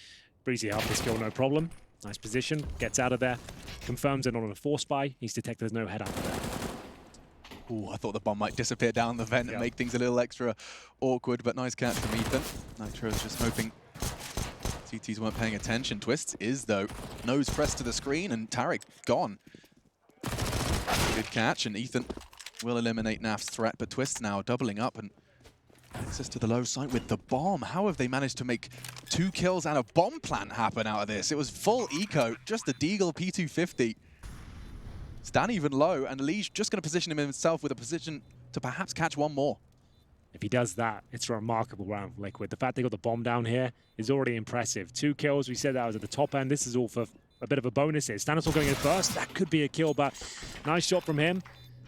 Breezy helped this kill, no problem. Nice position, gets out of there, confirms it on a force buy. He's detected there's no head after there. Ooh, I thought the bomb might disappear down the vent and make things a little extra awkward, but nice catch from Ethan. Nitro's just hoping CTs weren't paying attention. Twists is, though. Nose pressed to the screen, and Tarek gone. Good catch, and Ethan will eliminate Naf's threat, but Twists now doubling up and access to the low site with the bomb. How have they managed to make 2 kills and a bomb plant happen out of this? It was full eco, just a Deagle P250. Stan even low, and Lee's just going to position himself with a position to perhaps catch one more. If he does that, it's a remarkable round for Liquid. The fact they got the bomb down here is already impressive. 2 kills, we said that was at the top end. This is all for a bit of a bonus here. Stanislaw going in first, that could be a kill, but nice shot from him.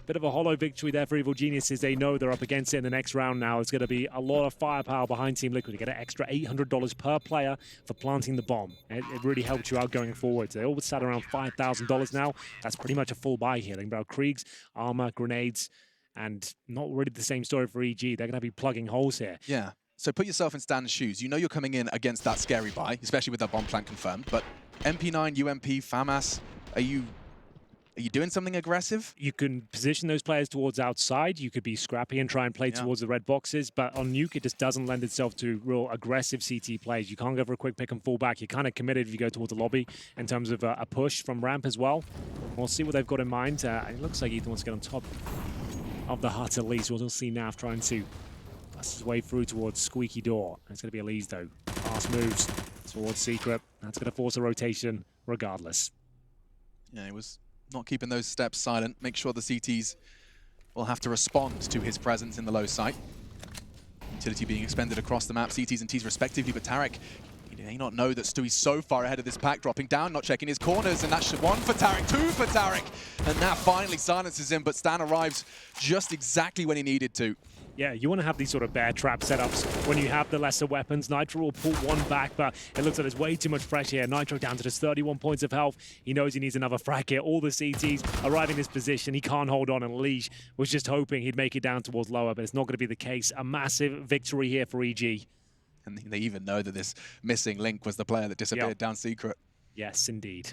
Bit of a hollow victory there for Evil Geniuses. They know they're up against it in the next round now. It's going to be a lot of firepower behind Team Liquid to get an extra $800 per player for planting the bomb. It really helped you out going forward. So they all sat around $5,000 now. That's pretty much a full buy here. They can buy Kriegs, armor, grenades, and not really the same story for EG. They're going to be plugging holes here. Yeah. So put yourself in Stan's shoes. You know you're coming in against that scary buy, especially with that bomb plant confirmed. But MP9, UMP, FAMAS, are you Are you doing something aggressive? You can position those players towards outside. You could be scrappy and try and play towards the red boxes. But on Nuke, it just doesn't lend itself to real aggressive CT plays. You can't go for a quick pick and fall back. You're kind of committed if you go towards the lobby in terms of a push from ramp as well. We'll see what they've got in mind. It looks like Ethan wants to get on top of the hut at least. We'll see Naf trying to bust his way through towards Squeaky Door. It's going to be Elise though. Fast moves towards Secret. That's going to force a rotation regardless. Yeah, he was not keeping those steps silent. Make sure the CTs will have to respond to his presence in the low site. Utility being expended across the map, CTs and Ts respectively, but Tarek, he may not know that Stewie's so far ahead of this pack, dropping down, not checking his corners, and that's one for Tarek, two for Tarek, and that finally silences him, but Stan arrives just exactly when he needed to. Yeah, you want to have these sort of bear trap setups when you have the lesser weapons. Nitro will pull one back, but it looks like there's way too much pressure here. Nitro down to just 31 points of health. He knows he needs another frag here. All the CTs arriving in this position. He can't hold on, and Leash was just hoping he'd make it down towards lower, but it's not going to be the case. A massive victory here for EG. And they even know that this missing link was the player that disappeared down Secret. Yes, indeed.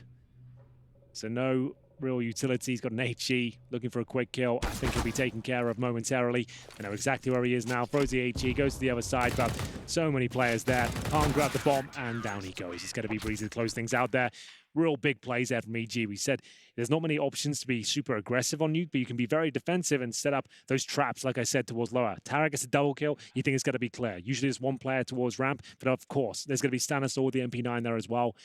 So no real utility. He's got an HE, looking for a quick kill. I think he'll be taken care of momentarily. I know exactly where he is now. Throws the HE, goes to the other side, but so many players there. Can't grab the bomb, and down he goes. It's going to be Breezy to close things out there. Real big plays there from EG. We said there's not many options to be super aggressive on Nuke, but you can be very defensive and set up those traps, like I said, towards lower. Tarek gets a double kill. You think it's going to be clear. Usually there's one player towards ramp, but of course, there's going to be Stanislaw with the MP9 there as well.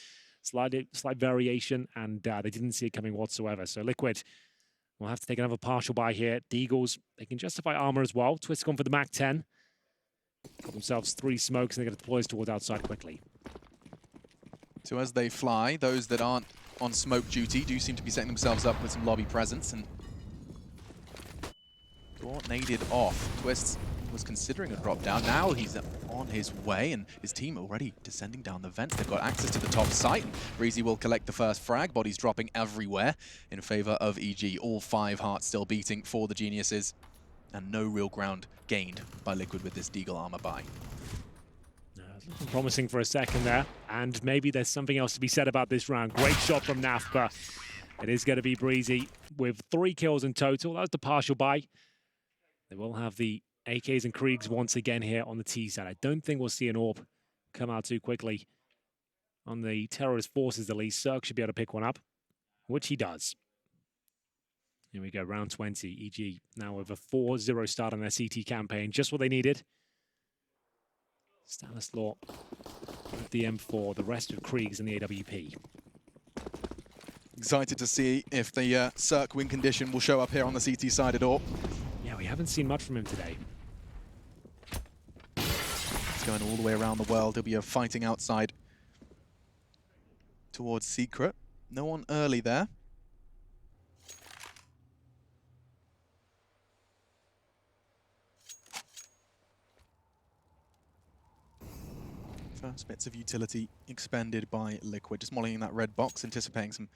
Slight variation, and they didn't see it coming whatsoever. So Liquid will have to take another partial buy here. Deagles, they can justify armor as well. Twist gone for the Mac 10. Got themselves 3 smokes, and they're going to deploy us towards outside quickly. So as they fly, those that aren't on smoke duty do seem to be setting themselves up with some lobby presence, and got naded off. Twist was considering a drop down. Now he's on his way, and his team already descending down the vents. They've got access to the top site. Breezy will collect the first frag. Bodies dropping everywhere in favor of EG. All 5 hearts still beating for the Geniuses, and no real ground gained by Liquid with this Deagle armor buy. Looking promising for a second there, and maybe there's something else to be said about this round. Great shot from Naf, but it is going to be Breezy with 3 kills in total. That was the partial buy. They will have the AKs and Kriegs once again here on the T side. I don't think we'll see an AWP come out too quickly on the terrorist forces at least. Cirque should be able to pick one up, which he does. Here we go, round 20. EG now with a 4-0 start on their CT campaign. Just what they needed. Stanislaw with the M4, the rest of Kriegs in the AWP. Excited to see if the Cirque win condition will show up here on the CT side at all. Yeah, we haven't seen much from him today. It's going all the way around the world. He'll be fighting outside towards Secret. No one early there. First bits of utility expended by Liquid. Just modeling that red box, anticipating some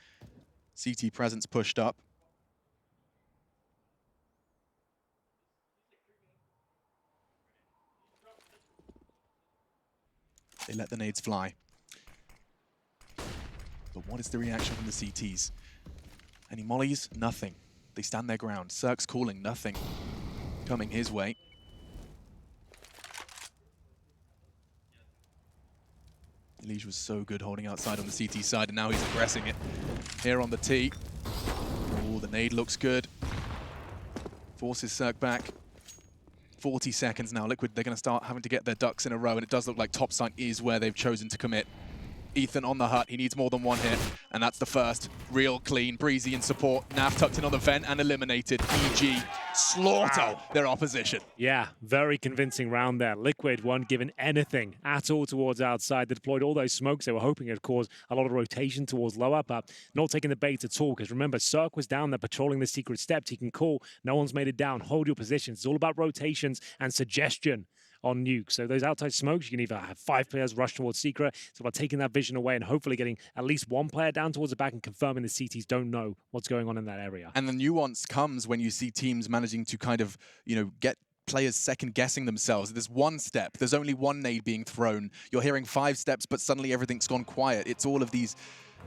CT presence pushed up. They let the nades fly. But what is the reaction from the CTs? Any mollies? Nothing. They stand their ground. Cirque's calling, nothing coming his way. Elige was so good holding outside on the CT side, and now he's aggressing it here on the T. Oh, the nade looks good. Forces Cirque back. 40 seconds now. Liquid, they're going to start having to get their ducks in a row, and it does look like top site is where they've chosen to commit. Ethan on the hut. He needs more than one hit, and that's the first. Real clean. Breezy in support. Naf tucked in on the vent and eliminated. EG slaughter their opposition. Yeah, very convincing round there. Liquid weren't given anything at all towards outside. They deployed all those smokes. They were hoping it'd cause a lot of rotation towards lower, but not taking the bait at all. Because remember, Cirque was down there patrolling the secret steps. He can call. No one's made it down. Hold your positions. It's all about rotations and suggestion on Nuke. So those outside smokes, you can either have 5 players rush towards Secret. It's about taking that vision away and hopefully getting at least 1 player down towards the back and confirming the CTs don't know what's going on in that area. And the nuance comes when you see teams managing to kind of, get players second-guessing themselves. There's 1 step. There's only 1 nade being thrown. You're hearing 5 steps, but suddenly everything's gone quiet. It's all of these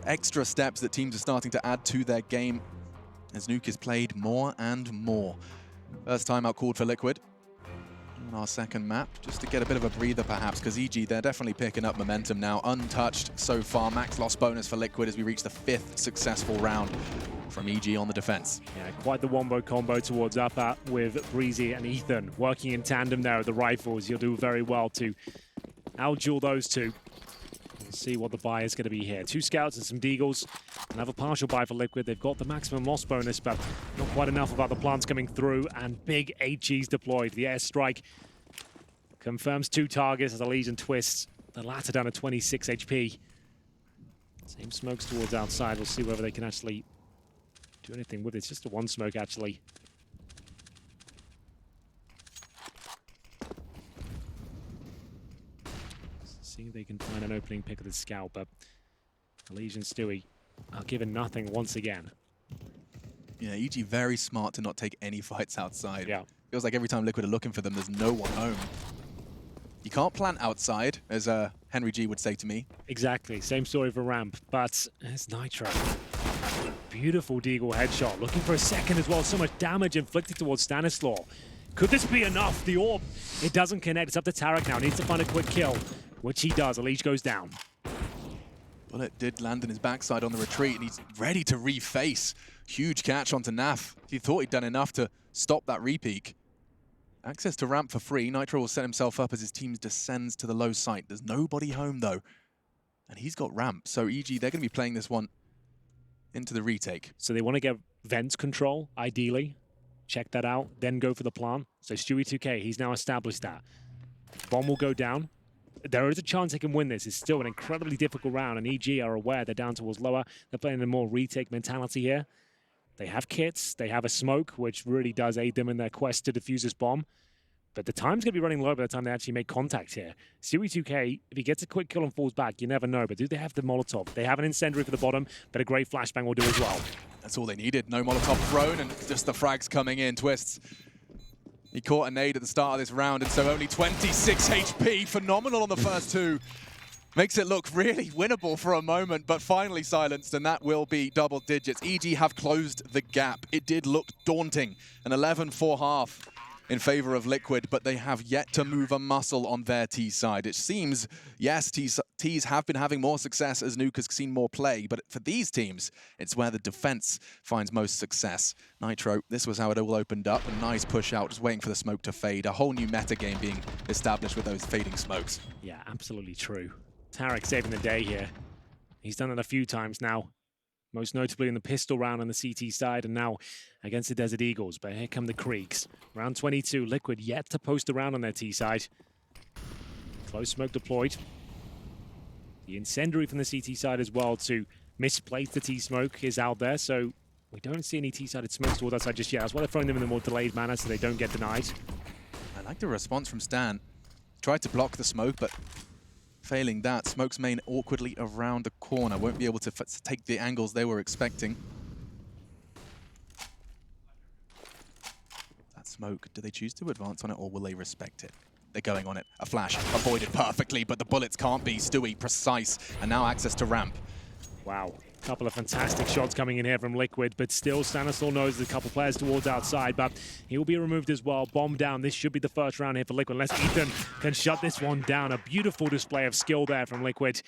extra steps that teams are starting to add to their game. as Nuke is played more and more. First timeout called for Liquid on our second map, just to get a bit of a breather perhaps, because EG, they're definitely picking up momentum now. Untouched so far. Max loss bonus for Liquid as we reach the 5th successful round from EG on the defense. Yeah, quite the wombo combo towards upper with Breezy and Ethan working in tandem there with the rifles. You'll do very well to out-duel those two. We'll see what the buy is going to be here. 2 scouts and some deagles. Another partial buy for Liquid. They've got the maximum loss bonus, but not quite enough of other plants coming through, and big HEs deployed. The airstrike confirms 2 targets as the Legion twists. The latter down to 26 HP. Same smokes towards outside. We'll see whether they can actually do anything with it. It's just a 1 smoke, actually. See if they can find an opening pick of the scout, but Legion Stewie are given nothing once again. Yeah, EG very smart to not take any fights outside. Yeah. Feels like every time Liquid are looking for them, there's no one home. You can't plant outside, as Henry G would say to me. Exactly, same story for Ramp, but it's Nitro. Beautiful Deagle headshot, looking for a second as well. So much damage inflicted towards Stanislaw. Could this be enough? The orb, it doesn't connect. It's up to Tarek now. Needs to find a quick kill, which he does. Elise goes down. Bullet did land in his backside on the retreat, and he's ready to reface. Huge catch onto Naf. He thought he'd done enough to stop that repeak. Access to ramp for free. Nitro will set himself up as his team descends to the low site. There's nobody home, though. And he's got ramp. So EG, they're going to be playing this one into the retake. So they want to get vents control, ideally. Check that out, then go for the plan. So Stewie 2K, he's now established that. Bomb will go down. There is a chance they can win this. It's still an incredibly difficult round, and EG are aware they're down towards lower. They're playing a more retake mentality here. They have kits, they have a smoke, which really does aid them in their quest to defuse this bomb. But the time's going to be running low by the time they actually make contact here. Stewie 2K, if he gets a quick kill and falls back, you never know. But do they have the Molotov? They have an incendiary for the bottom, but a great flashbang will do as well. That's all they needed. No Molotov thrown, and just the frags coming in. Twists. He caught a nade at the start of this round, and so only 26 HP. Phenomenal on the first 2. Makes it look really winnable for a moment, but finally silenced, and that will be double digits. EG have closed the gap. It did look daunting. An 11-4 half in favor of Liquid, but they have yet to move a muscle on their T side. It seems, yes, T's have been having more success as Nuke has seen more play, but for these teams, it's where the defense finds most success. Nitro, this was how it all opened up. A nice push out, just waiting for the smoke to fade. A whole new meta game being established with those fading smokes. Yeah, absolutely true. Tarek saving the day here. He's done it a few times now. Most notably in the pistol round on the CT side, and now against the Desert Eagles. But here come the Creeks. Round 22, Liquid yet to post a round on their T side. Close smoke deployed. The incendiary from the CT side as well to misplace the T smoke is out there, so we don't see any T-sided smokes towards that side just yet. That's why they're throwing them in a more delayed manner so they don't get denied. I like the response from Stan. Tried to block the smoke, but failing that, Smoke's main awkwardly around the corner. Won't be able to take the angles they were expecting. That smoke, do they choose to advance on it or will they respect it? They're going on it. A flash avoided perfectly, but the bullets can't be. Stewie, precise, and now access to ramp. Wow. Couple of fantastic shots coming in here from Liquid, but still Stanislaw knows there's a couple players towards outside, but he will be removed as well. Bomb down. This should be the first round here for Liquid, unless Ethan can shut this one down. A beautiful display of skill there from Liquid.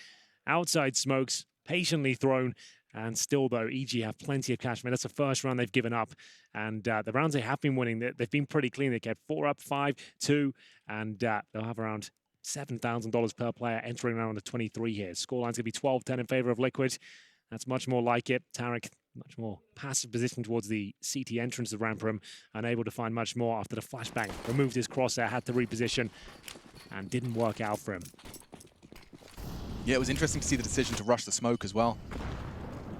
Outside smokes, patiently thrown, and still, though, EG have plenty of cash. I mean, that's the first round they've given up, and the rounds they have been winning, they've been pretty clean. They kept 4 up, 5, 2, and they'll have around $7,000 per player entering round the 23 here. Scoreline's going to be 12-10 in favor of Liquid. That's much more like it. Tarek, much more passive position towards the CT entrance of ramp room, unable to find much more after the flashbang. Removed his crosshair, had to reposition, and didn't work out for him. Yeah, it was interesting to see the decision to rush the smoke as well.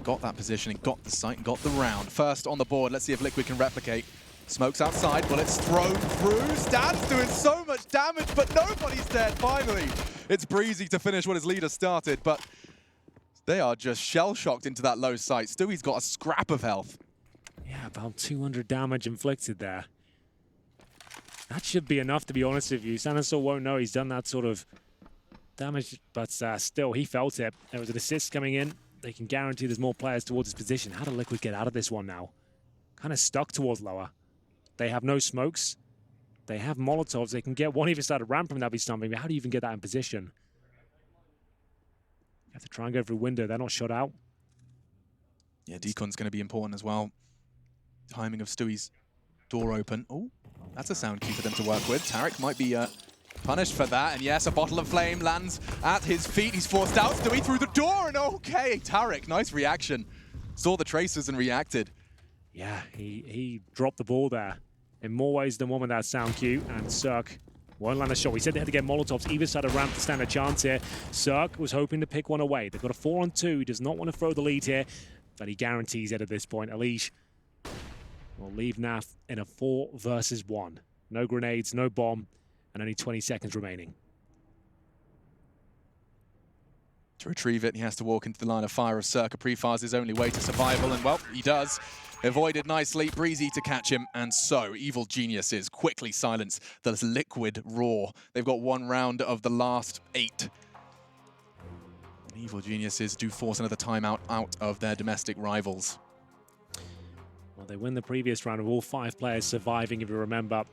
Got that positioning, got the sight, got the round. First on the board, let's see if Liquid can replicate. Smoke's outside, bullets thrown through. Stan's doing so much damage, but nobody's dead, finally. It's Breezy to finish what his leader started, but they are just shell-shocked into that low sight. Stewie's got a scrap of health. Yeah, about 200 damage inflicted there. That should be enough, to be honest with you. Stanislaw won't know he's done that sort of damage, but still, he felt it. There was an assist coming in. They can guarantee there's more players towards his position. How do Liquid get out of this one now? kind of stuck towards lower. They have no smokes. They have Molotovs. They can get one either side of ramp from that be something, but how do you even get that in position? You have to try and go through window. They're not shot out. Yeah, Deacon's going to be important as well. Timing of Stewie's door open. Oh, that's a sound cue for them to work with. Tarek might be punished for that. And yes, a bottle of flame lands at his feet. He's forced out. Stewie through the door. And okay, Tarek, nice reaction. Saw the tracers and reacted. Yeah, he dropped the ball there in more ways than one with that sound cue. And Cirque won't land a shot. We said they had to get Molotovs either side of ramp to stand a chance here. Cirque was hoping to pick one away. They've got a 4-on-2. He does not want to throw the lead here, but he guarantees it at this point. Alish will leave NAF in a 4 versus 1. No grenades, no bomb, and only 20 seconds remaining. To retrieve it, he has to walk into the line of fire of Cirque. Pre-fire's his only way to survival, and well, he does. Avoided nicely, Breezy to catch him, and so Evil Geniuses quickly silence the Liquid Roar. They've got 1 round of the last 8. And Evil Geniuses do force another timeout out of their domestic rivals. Well, they win the previous round of all 5 players surviving, if you remember.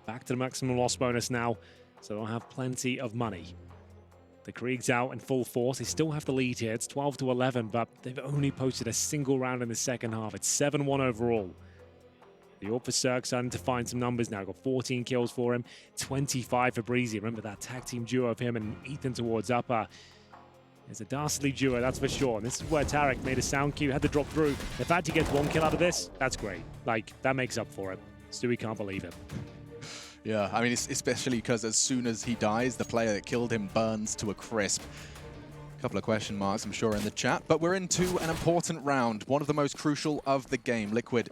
Back to the maximum loss bonus now, so they'll have plenty of money. The Krieg's out in full force. They still have the lead here. It's 12-11, but they've only posted a single round in the second half. It's 7-1 overall. The AWP for Cirque starting to find some numbers now. Got 14 kills for him, 25 for Breezy. Remember that tag team duo of him and Ethan towards upper. It's a dastardly duo, that's for sure. And this is where Tarek made a sound cue, had to drop through. The fact he gets 1 kill out of this, that's great. Like, that makes up for it. Stewie can't believe it. Yeah, I mean, especially because as soon as he dies, the player that killed him burns to a crisp. A couple of question marks, I'm sure, in the chat. But we're into an important round, one of the most crucial of the game. Liquid,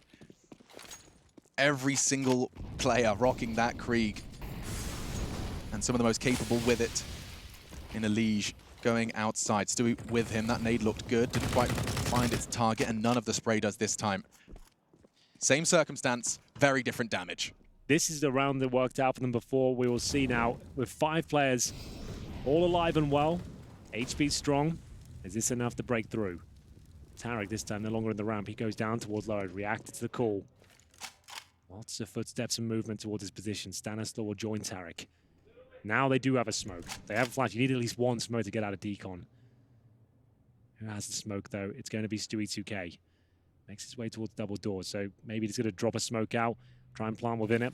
every single player rocking that Krieg, and some of the most capable with it in Alish going outside. Stewie with him, that nade looked good, didn't quite find its target, and none of the spray does this time. Same circumstance, very different damage. This is the round that worked out for them before. We will see now with 5 players all alive and well. HP strong. Is this enough to break through? Tarek this time no longer in the ramp. He goes down towards lower, reacted to the call. Lots of footsteps and movement towards his position. Stanislaw will join Tarek. Now they do have a smoke. They have a flash. You need at least 1 smoke to get out of Decon. Who has the smoke though? It's going to be Stewie 2K. Makes his way towards double doors. So maybe he's going to drop a smoke out. Try and plant within it.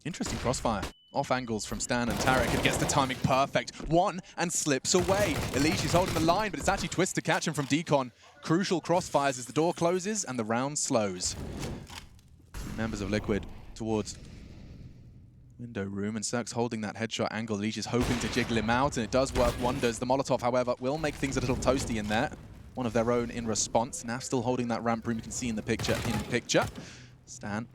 Interesting crossfire. Off angles from Stan and Tarek, and gets the timing perfect. 1 and slips away. Alish is holding the line, but it's actually Twist to catch him from Decon. Crucial crossfires as the door closes and the round slows. Members of Liquid towards window room, and Cirque's holding that headshot angle. Alish is hoping to jiggle him out, and it does work wonders. The Molotov, however, will make things a little toasty in there. One of their own in response. Now still holding that ramp room, you can see in the picture. Stan,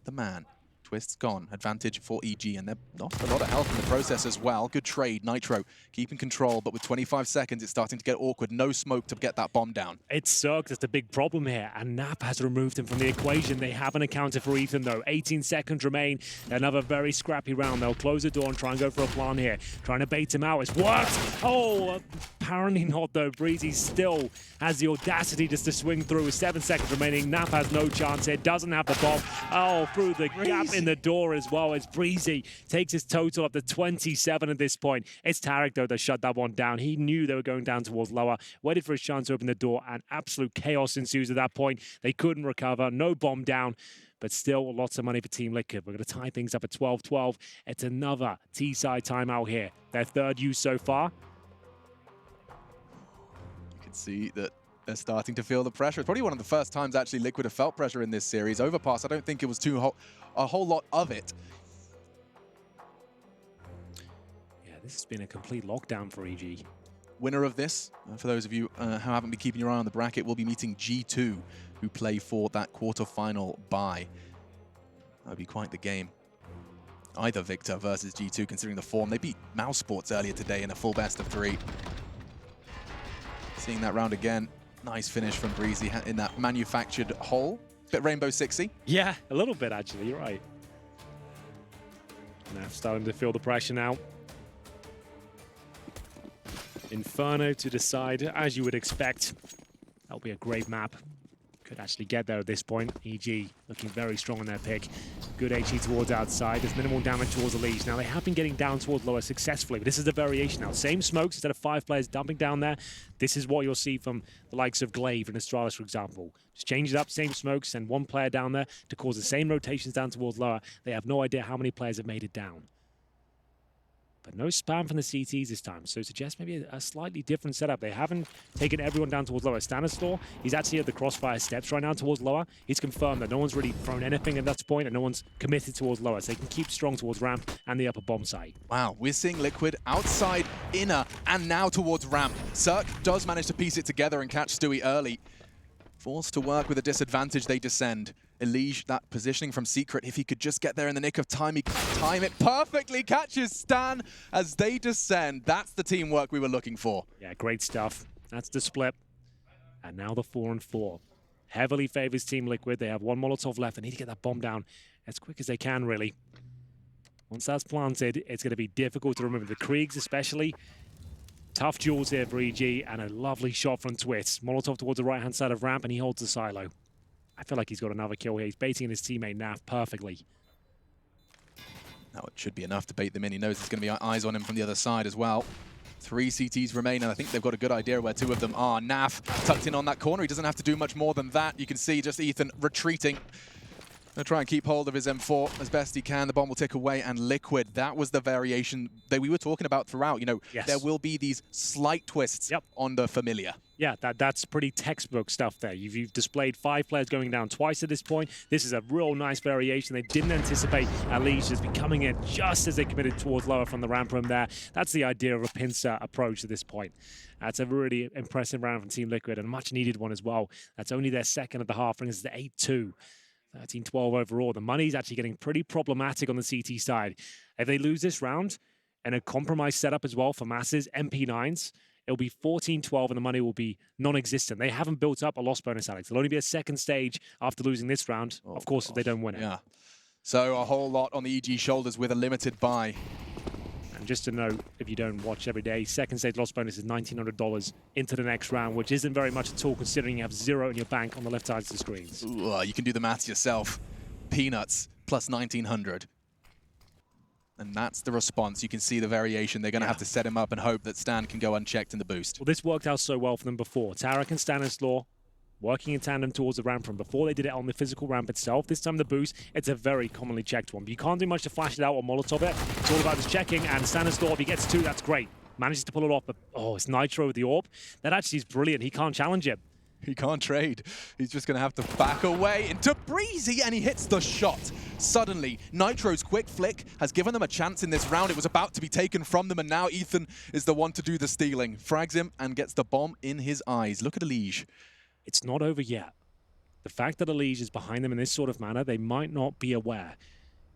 the man. Twist's gone. Advantage for EG, and they've lost a lot of health in the process as well. Good trade. Nitro keeping control, but with 25 seconds, it's starting to get awkward. No smoke to get that bomb down. It's Cirque that's the big problem here, and Nap has removed him from the equation. They haven't accounted for Ethan, though. 18 seconds remain. Another very scrappy round. They'll close the door and try and go for a plan here. Trying to bait him out. It's worked! Oh, apparently not, though. Breezy still has the audacity just to swing through with 7 seconds remaining. Nap has no chance here. Doesn't have the bomb. Oh, through the gap in the door as well as Breezy takes his total up to 27 at this point. It's Tarek, though, that shut that one down. He knew they were going down towards lower, waited for his chance to open the door, and absolute chaos ensues at that point. They couldn't recover, no bomb down, but still lots of money for Team Liquid. We're going to tie things up at 12-12. It's another T-side timeout here. Their 3rd use so far. You can see that they're starting to feel the pressure. It's probably one of the first times actually Liquid have felt pressure in this series. Overpass, I don't think it was a whole lot of it. Yeah, this has been a complete lockdown for EG. Winner of this, for those of you who haven't been keeping your eye on the bracket, will be meeting G2, who play for that quarterfinal bye. That would be quite the game. Either Victor versus G2, considering the form. They beat Mouse Sports earlier today in a full best of 3. Seeing that round again. Nice finish from Breezy in that manufactured hole. Bit Rainbow Sixy. Yeah, a little bit, actually. You're right. Now starting to feel the pressure now. Inferno to decide, as you would expect. That'll be a great map. Could actually get there at this point. EG looking very strong on their pick. Good HE towards outside. There's minimal damage towards the Liege. Now, they have been getting down towards lower successfully, but this is the variation now. Same smokes instead of 5 players dumping down there. This is what you'll see from the likes of Glaive and Astralis, for example. Just change it up, same smokes, send 1 player down there to cause the same rotations down towards lower. They have no idea how many players have made it down. But no spam from the CTs this time, so suggest maybe a slightly different setup. They haven't taken everyone down towards lower. Stanislaw, he's actually at the crossfire steps right now towards lower. He's confirmed that no one's really thrown anything at that point and no one's committed towards lower, so they can keep strong towards ramp and the upper bomb site. Wow, we're seeing Liquid outside, inner, and now towards ramp. Cirque does manage to piece it together and catch Stewie early. Forced to work with a disadvantage, they descend. Elige, that positioning from Secret, if he could just get there in the nick of time, he could time it perfectly, catches Stan as they descend. That's the teamwork we were looking for. Yeah, great stuff. That's the split. And now the 4-4. Heavily favors Team Liquid. They have 1 Molotov left. They need to get that bomb down as quick as they can, really. Once that's planted, it's going to be difficult to remember. The Kriegs especially. Tough duels here for EG, and a lovely shot from Twist. Molotov towards the right-hand side of ramp, and he holds the silo. I feel like he's got another kill here. He's baiting his teammate Naf perfectly. Now it should be enough to bait them in. He knows there's going to be eyes on him from the other side as well. 3 CTs remain, and I think they've got a good idea where 2 of them are. Naf tucked in on that corner. He doesn't have to do much more than that. You can see just Ethan retreating. Gonna try and keep hold of his M4 as best he can. The bomb will tick away, and Liquid, that was the variation that we were talking about throughout. You know, yes. There will be these slight twists on the familiar. Yeah, that's pretty textbook stuff there. You've displayed 5 players going down twice at this point. This is a real nice variation. They didn't anticipate Elige just be coming in just as they committed towards lower from the ramp room there. That's the idea of a pincer approach at this point. That's a really impressive round from Team Liquid, and a much needed one as well. That's only their second of the half, brings us to 8-2. 13-12 overall. The money's actually getting pretty problematic on the CT side. If they lose this round, and a compromised setup as well for Masses, MP9s, it'll be 14-12 and the money will be non-existent. They haven't built up a loss bonus, Alex. There'll only be a second stage after losing this round, of course, if they don't win it. Yeah. So a whole lot on the EG shoulders with a limited buy. And just to note, if you don't watch every day, second stage loss bonus is $1,900 into the next round, which isn't very much at all considering you have 0 in your bank on the left side of the screens. Ooh, you can do the maths yourself. Peanuts plus 1,900. And that's the response. You can see the variation. They're going to have to set him up and hope that Stan can go unchecked in the boost. Well, this worked out so well for them before. Tarek and Stanislaw working in tandem towards the ramp from before they did it on the physical ramp itself. This time the boost, it's a very commonly checked one. But you can't do much to flash it out or Molotov it. It's all about just checking, and Stanislaw, if he gets 2, that's great. Manages to pull it off, but it's Nitro with the AWP. That actually is brilliant. He can't challenge it. He can't trade. He's just going to have to back away into Breezy, and he hits the shot. Suddenly, Nitro's quick flick has given them a chance in this round. It was about to be taken from them, and now Ethan is the one to do the stealing. Frags him and gets the bomb in his eyes. Look at Elige. It's not over yet. The fact that Elige is behind them in this sort of manner, they might not be aware.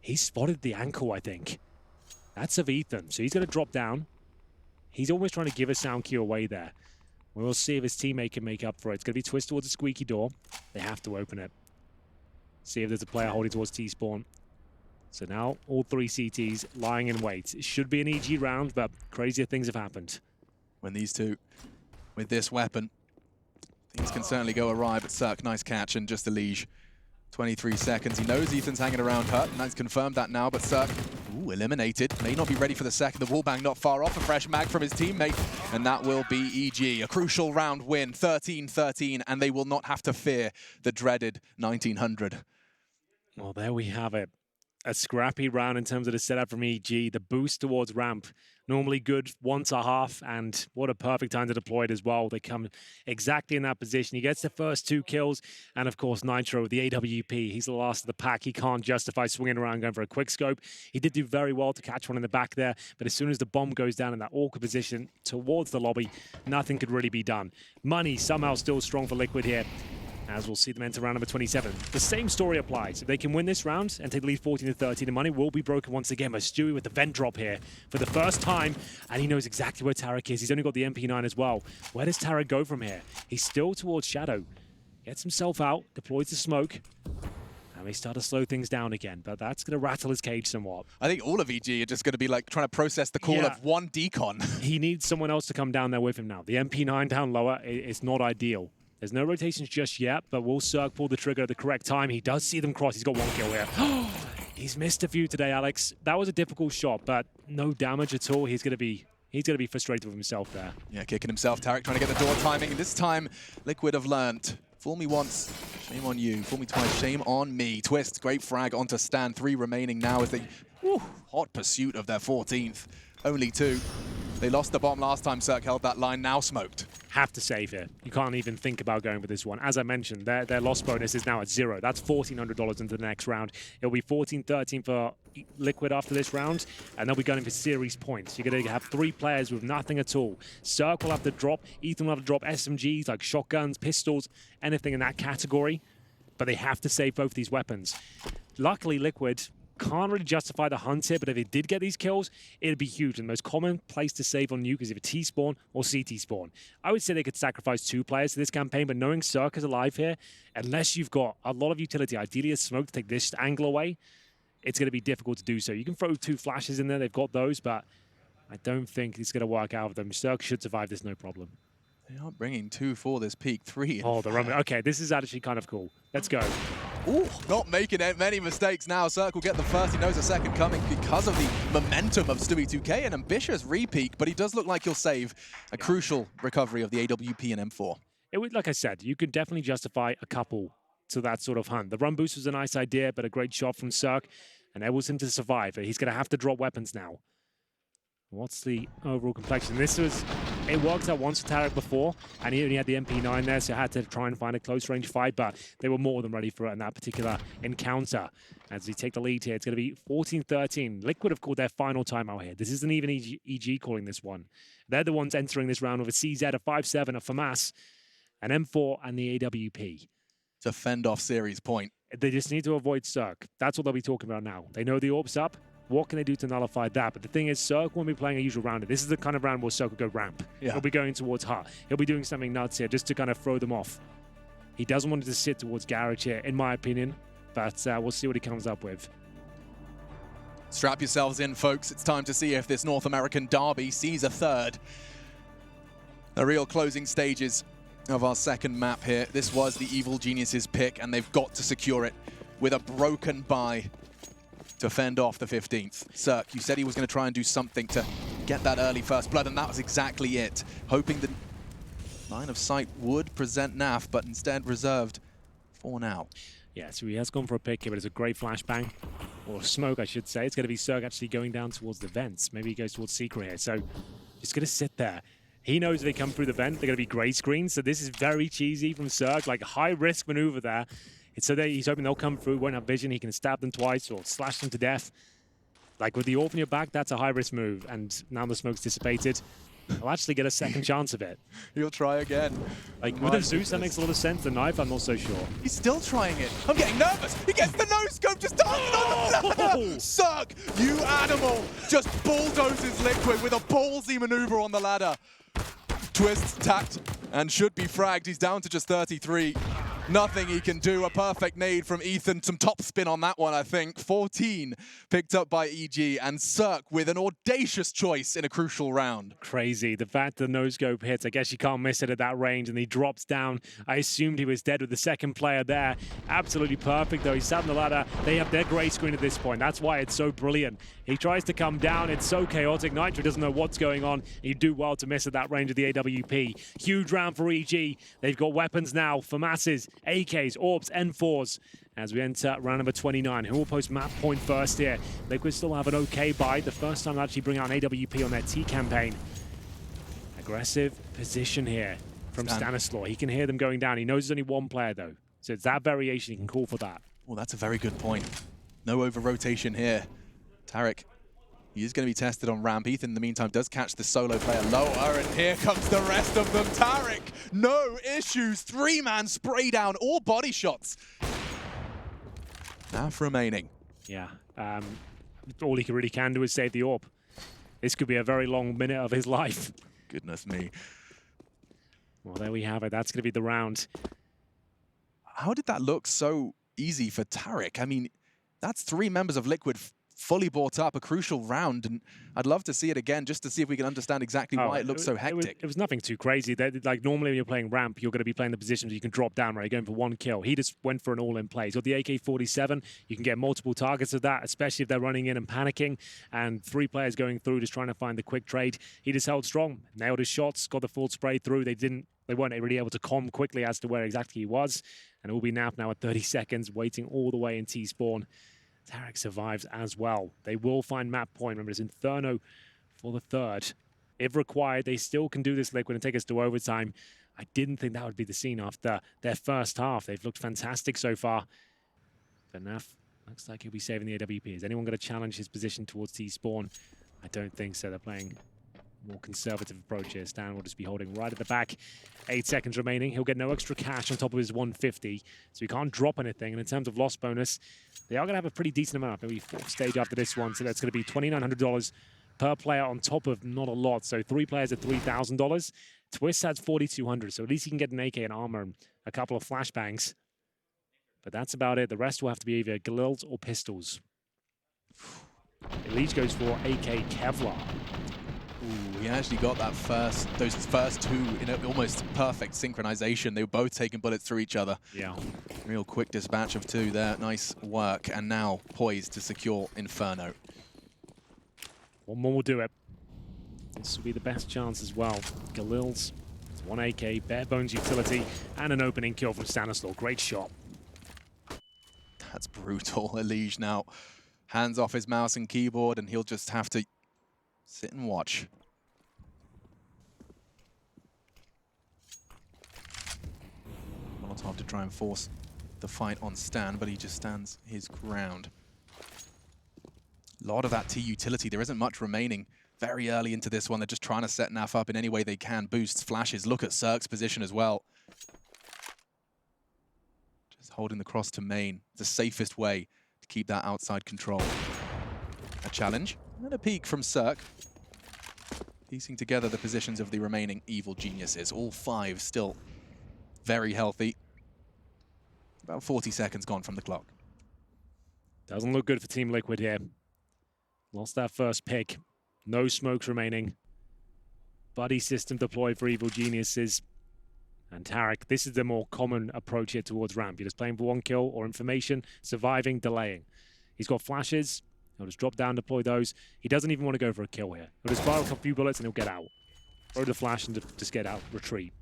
He spotted the ankle, I think. That's of Ethan, so he's going to drop down. He's almost trying to give a sound cue away there. We'll see if his teammate can make up for it. It's going to be twist towards the squeaky door. They have to open it. See if there's a player holding towards T-spawn. So now all 3 CTs lying in wait. It should be an EG round, but crazier things have happened. When these two, with this weapon, things can certainly go awry, but Cirque, nice catch, and just Elige. 23 seconds. He knows Ethan's hanging around hurt, and that's confirmed that now, but Cirque, eliminated. May not be ready for the second. The wallbang not far off. A fresh mag from his teammate, and that will be EG. A crucial round win, 13-13, and they will not have to fear the dreaded 1900. Well, there we have it. A scrappy round in terms of the setup from EG. The boost towards ramp, normally good once a half, and what a perfect time to deploy it as well. They come exactly in that position. He gets the first 2 kills, and of course Nitro, the AWP, he's the last of the pack. He can't justify swinging around going for a quick scope. He did do very well to catch one in the back there, but as soon as the bomb goes down in that awkward position towards the lobby, nothing could really be done. Money somehow still strong for Liquid here, as we'll see them enter round number 27. The same story applies. If they can win this round and take the lead 14-13, the money will be broken once again. But Stewie with the vent drop here for the first time, and he knows exactly where Tarek is. He's only got the MP9 as well. Where does Tarek go from here? He's still towards Shadow. Gets himself out, deploys the smoke, and they start to slow things down again. But that's going to rattle his cage somewhat. I think all of EG are just going to be like trying to process the call of one decon. He needs someone else to come down there with him now. The MP9 down lower is not ideal. There's no rotations just yet, but will Cirque pull the trigger at the correct time? He does see them cross. He's got one kill here. He's missed a few today, Alex. That was a difficult shot, but no damage at all. He's gonna be frustrated with himself there. Yeah, kicking himself. Tarek trying to get the door timing. This time, Liquid have learnt. Fool me once, shame on you. Fool me twice, shame on me. Twist, great frag onto Stan. 3 remaining now as they... hot pursuit of their 14th. Only 2. They lost the bomb last time. Cirque held that line, now smoked. Have to save here. You can't even think about going for this one. As I mentioned, their loss bonus is now at 0. That's $1,400 into the next round. It'll be 14-13 for Liquid after this round, and they'll be going for series points. You're going to have 3 players with nothing at all. Cirque will have to drop, Ethan will have to drop SMGs like shotguns, pistols, anything in that category, but they have to save both these weapons. Luckily, Liquid can't really justify the hunt here, but if they did get these kills, it'd be huge. And the most common place to save on Nuke is either T-spawn or CT spawn. I would say they could sacrifice 2 players to this campaign, but knowing Cirque is alive here, unless you've got a lot of utility, ideally a smoke to take this angle away, it's going to be difficult to do so. You can throw 2 flashes in there, they've got those, but I don't think it's going to work out with them. Cirque should survive this no problem. They are bringing 2 for this peak, 3. Oh, the run. Okay, this is actually kind of cool. Let's go. Ooh, not making many mistakes now. Cirque will get the first. He knows a second coming because of the momentum of Stewie 2K. An ambitious re-peak, but he does look like he'll save a crucial recovery of the AWP and M4. It would, like I said, you could definitely justify a couple to that sort of hunt. The run boost was a nice idea, but a great shot from Cirque enables him to survive. He's going to have to drop weapons now. What's the overall complexion? It worked out once for Tarek before, and he only had the MP9 there, so had to try and find a close range fight, but they were more than ready for it in that particular encounter. As we take the lead here, it's going to be 14-13. Liquid have called their final timeout here. This isn't even EG calling this one. They're the ones entering this round with a CZ, a 5-7, a FAMAS, an M4, and the AWP. To fend off series point. They just need to avoid Cirque. That's what they'll be talking about now. They know the orb's up. What can they do to nullify that? But the thing is, Cirque won't be playing a usual round. This is the kind of round where Cirque will go ramp. Yeah. He'll be going towards Hut. He'll be doing something nuts here just to kind of throw them off. He doesn't want it to sit towards Garage here, in my opinion. But we'll see what he comes up with. Strap yourselves in, folks. It's time to see if this North American derby sees a third. The real closing stages of our second map here. This was the Evil Geniuses pick, and they've got to secure it with a broken bye to fend off the 15th. Cirque, you said he was going to try and do something to get that early first blood, and that was exactly it. Hoping the line of sight would present NAF, but instead reserved for now. Yeah, so he has gone for a pick here, but it's a great flashbang. Or smoke, I should say. It's going to be Cirque actually going down towards the vents. Maybe he goes towards Secret here. So just going to sit there. He knows if they come through the vent, they're going to be gray screens. So this is very cheesy from Cirque, like a high-risk maneuver there. So he's hoping they'll come through, won't have vision. He can stab them twice or slash them to death. Like with the AWP in your back, that's a high-risk move. And now the smoke's dissipated. He'll actually get a second chance of it. He'll try again. Like with a Zeus, that makes a lot of sense. The knife, I'm not so sure. He's still trying it. I'm getting nervous. He gets the no-scope, just dancing on the ladder. Cirque, you animal, just bulldozes Liquid with a ballsy maneuver on the ladder. Twist, tapped, and should be fragged. He's down to just 33. Nothing he can do. A perfect nade from Ethan. Some top spin on that one, I think. 14 picked up by EG, and Cirque with an audacious choice in a crucial round. Crazy. The fact the no-scope hits, I guess you can't miss it at that range, and he drops down. I assumed he was dead with the second player there. Absolutely perfect, though. He sat on the ladder. They have their gray screen at this point. That's why it's so brilliant. He tries to come down. It's so chaotic. Nitro doesn't know what's going on. You do well to miss at that range of the AWP. Huge round for EG. They've got weapons now for masses. AKs, Orbs, N4s. As we enter round number 29, who will post map point first here? Liquid still have an okay buy. The first time to actually bring out an AWP on their T campaign. Aggressive position here from Stanislaw. He can hear them going down. He knows there's only one player though. So it's that variation. He can call for that. Well, that's a very good point. No over-rotation here. Tarek, he is going to be tested on ramp. Ethan, in the meantime, does catch the solo player lower, and here comes the rest of them. Tarek, no issues. 3-man spray down, all body shots. NAF remaining. Yeah, all he really can do is save the AWP. This could be a very long minute of his life. Goodness me. Well, there we have it. That's going to be the round. How did that look so easy for Tarek? I mean, that's 3 members of Liquid fully bought up, a crucial round, and I'd love to see it again just to see if we can understand exactly why it looks so hectic. It was nothing too crazy. Like normally when you're playing ramp, you're going to be playing the positions where you can drop down, right? You're going for one kill. He just went for an all-in play. So the AK-47, you can get multiple targets of that, especially if they're running in and panicking, and 3 players going through just trying to find the quick trade. He just held strong, nailed his shots, got the full spray through. They weren't really able to comm quickly as to where exactly he was, and it will be Naf now at 30 seconds, waiting all the way in T-spawn. Tarek survives as well. They will find map point. Remember, it's Inferno for the 3rd. If required, they still can do this, Liquid, and take us to overtime. I didn't think that would be the scene after their first half. They've looked fantastic so far. But Naf looks like he'll be saving the AWP. Is anyone going to challenge his position towards T-spawn? I don't think so. They're playing more conservative approach here. Stan will just be holding right at the back. 8 seconds remaining. He'll get no extra cash on top of his 150, so he can't drop anything. And in terms of loss bonus, they are going to have a pretty decent amount. Maybe 4th stage after this one, so that's going to be $2,900 per player on top of not a lot. So 3 players at $3,000. Twist has $4,200, so at least he can get an AK and armor and a couple of flashbangs. But that's about it. The rest will have to be either Galils or pistols. Elite goes for AK Kevlar. Ooh, he actually got those first 2 in an almost perfect synchronization. They were both taking bullets through each other. Yeah. Real quick dispatch of 2 there. Nice work. And now poised to secure Inferno. One more will do it. This will be the best chance as well. Galils, 1 AK, bare bones utility, and an opening kill from Stanislaw. Great shot. That's brutal. Elige now hands off his mouse and keyboard, and he'll just have to sit and watch. Molotov to try and force the fight on Stan, but he just stands his ground. A lot of that T utility. There isn't much remaining very early into this one. They're just trying to set Naf up in any way they can. Boosts, flashes. Look at Cirque's position as well. Just holding the cross to main. The safest way to keep that outside control. A challenge and a peek from Cirque. Piecing together the positions of the remaining evil geniuses. All 5 still very healthy. About 40 seconds gone from the clock. Doesn't look good for Team Liquid here. Lost that first pick. No smokes remaining. Buddy system deployed for evil geniuses. And Tarek, this is the more common approach here towards ramp. You're just playing for 1 kill or information, surviving, delaying. He's got flashes. He'll just drop down, deploy those. He doesn't even want to go for a kill here. He'll just fire a few bullets and he'll get out. Throw the flash and just get out, retreat.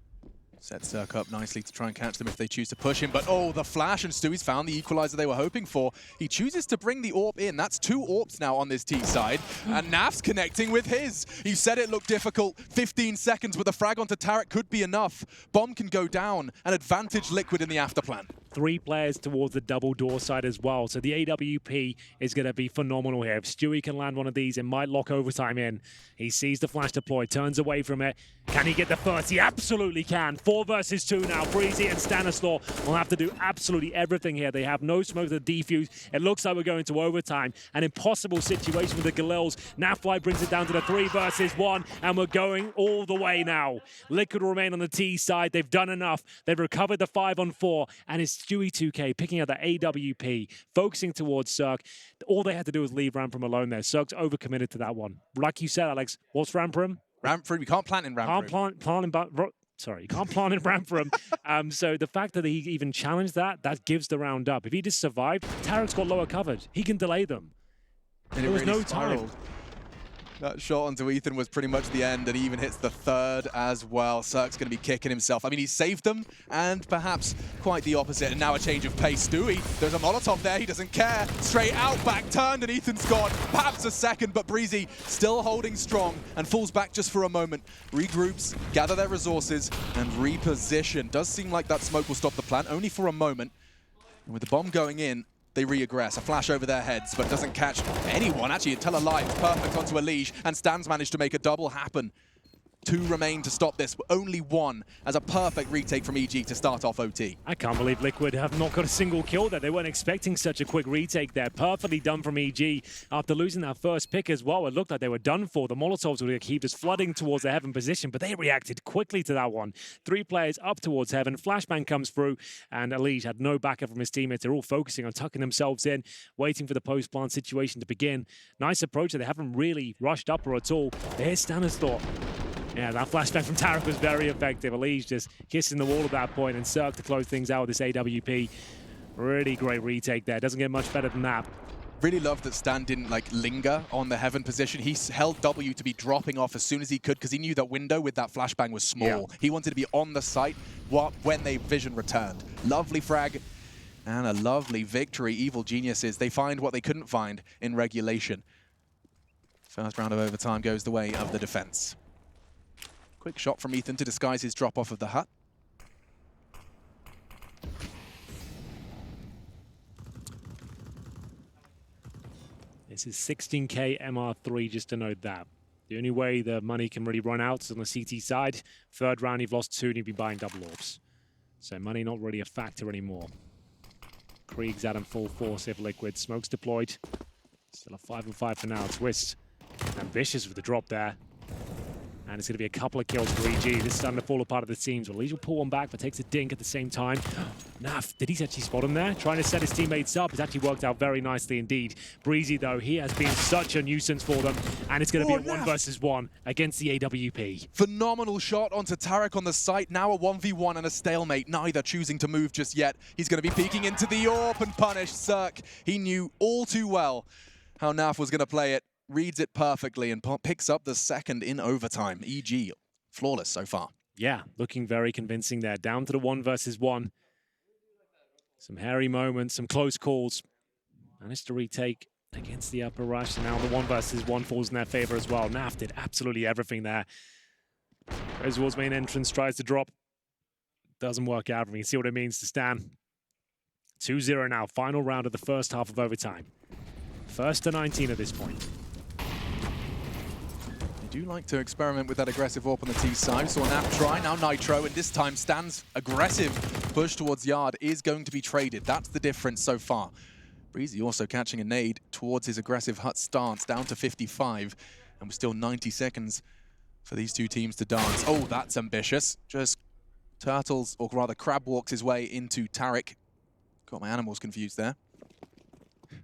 Set Cirque up nicely to try and catch them if they choose to push him, but oh, the flash, and Stewie's found the equalizer they were hoping for. He chooses to bring the AWP in. That's 2 AWPs now on this T side, and Naf's connecting with his. You said it looked difficult. 15 seconds with a frag onto Tarek could be enough. Bomb can go down, and advantage Liquid in the after plan. 3 players towards the double door side as well. So the AWP is going to be phenomenal here. If Stewie can land one of these, it might lock overtime in. He sees the flash deploy, turns away from it. Can he get the first? He absolutely can. 4 versus 2 now. Breezy and Stanislaw will have to do absolutely everything here. They have no smoke to defuse. It looks like we're going to overtime. An impossible situation with the Galils. Nafly brings it down to the 3 versus 1, and we're going all the way now. Liquid will remain on the T side. They've done enough. They've recovered the 5-on-4, and it's Stewie 2K picking up the AWP, focusing towards Cirque. All they had to do was leave Ramprim alone there. Cirque's overcommitted to that one. Like you said, Alex, what's Ramprim? Ramprim, we can't plant in Ramprim. You can't plant in Ramprim. So the fact that he even challenged that gives the round up. If he just survived, Tarek's got lower covered. He can delay them. And there was really no spiraled. time. That shot onto Ethan was pretty much the end, and he even hits the 3rd as well. Cirque's going to be kicking himself. I mean, he saved them, and perhaps quite the opposite. And now a change of pace. Stewie, there's a Molotov there. He doesn't care. Straight out, back turned, and Ethan's gone. Perhaps a second, but Breezy still holding strong and falls back just for a moment. Regroups, gather their resources, and reposition. Does seem like that smoke will stop the plant, only for a moment. And with the bomb going in, they reaggress. A flash over their heads, but doesn't catch anyone. Actually, Tell a Lie, perfect onto Elige, and Stan's managed to make a double happen. 2 remain to stop this. Only 1 as a perfect retake from EG to start off OT. I can't believe Liquid have not got a single kill there. They weren't expecting such a quick retake there. Perfectly done from EG. After losing that first pick as well, it looked like they were done for. The Molotovs would keep us flooding towards the Heaven position, but they reacted quickly to that one. 3 players up towards Heaven. Flashbang comes through, and Elige had no backup from his teammates. They're all focusing on tucking themselves in, waiting for the post-plant situation to begin. Nice approach. They haven't really rushed up or at all. Here's Stanislaw. Yeah, that flashback from Tarek was very effective. Elige just kissing the wall at that point, and Cirque to close things out with this AWP. Really great retake there. Doesn't get much better than that. Really loved that Stan didn't linger on the Heaven position. He held W to be dropping off as soon as he could because he knew that window with that flashbang was small. Yeah. He wanted to be on the site when they vision returned. Lovely frag and a lovely victory. Evil Geniuses, they find what they couldn't find in regulation. First round of overtime goes the way of the defense. Quick shot from Ethan to disguise his drop off of the hut. This is 16k MR3, just to note that. The only way the money can really run out is on the CT side. Third round, you've lost 2 and you've been buying double orbs. So money not really a factor anymore. Krieg's out in full force if Liquid. Smoke's deployed. Still a 5-on-5 for now. Twist ambitious with the drop there. And it's going to be a couple of kills for EG. This is starting to fall apart at the seams. Well, Elige will pull one back, but takes a dink at the same time. Naf, did he actually spot him there? Trying to set his teammates up. It's actually worked out very nicely indeed. Breezy, though, he has been such a nuisance for them. And it's going to be a 1 versus 1 against the AWP. Phenomenal shot onto Tarek on the site. Now a 1v1 and a stalemate. Neither choosing to move just yet. He's going to be peeking into the AWP and punish Cirque. He knew all too well how Naf was going to play it. Reads it perfectly and picks up the second in overtime. EG, flawless so far. Yeah, looking very convincing there. Down to the 1 versus 1. Some hairy moments, some close calls. Managed to retake against the upper rush. And now the 1 versus 1 falls in their favor as well. Naf did absolutely everything there. Goes towards main entrance, tries to drop. Doesn't work out. We can see what it means to Stan. 2-0 now, final round of the first half of overtime. First to 19 at this point. Do like to experiment with that aggressive AWP on the T side. Saw Nap try, now Nitro, and this time Stan's aggressive push towards Yard is going to be traded. That's the difference so far. Breezy also catching a nade towards his aggressive hut stance, down to 55, and we're still 90 seconds for these two teams to dance. Oh, that's ambitious. Just turtles, or rather crab walks his way into Tarek. Got my animals confused there.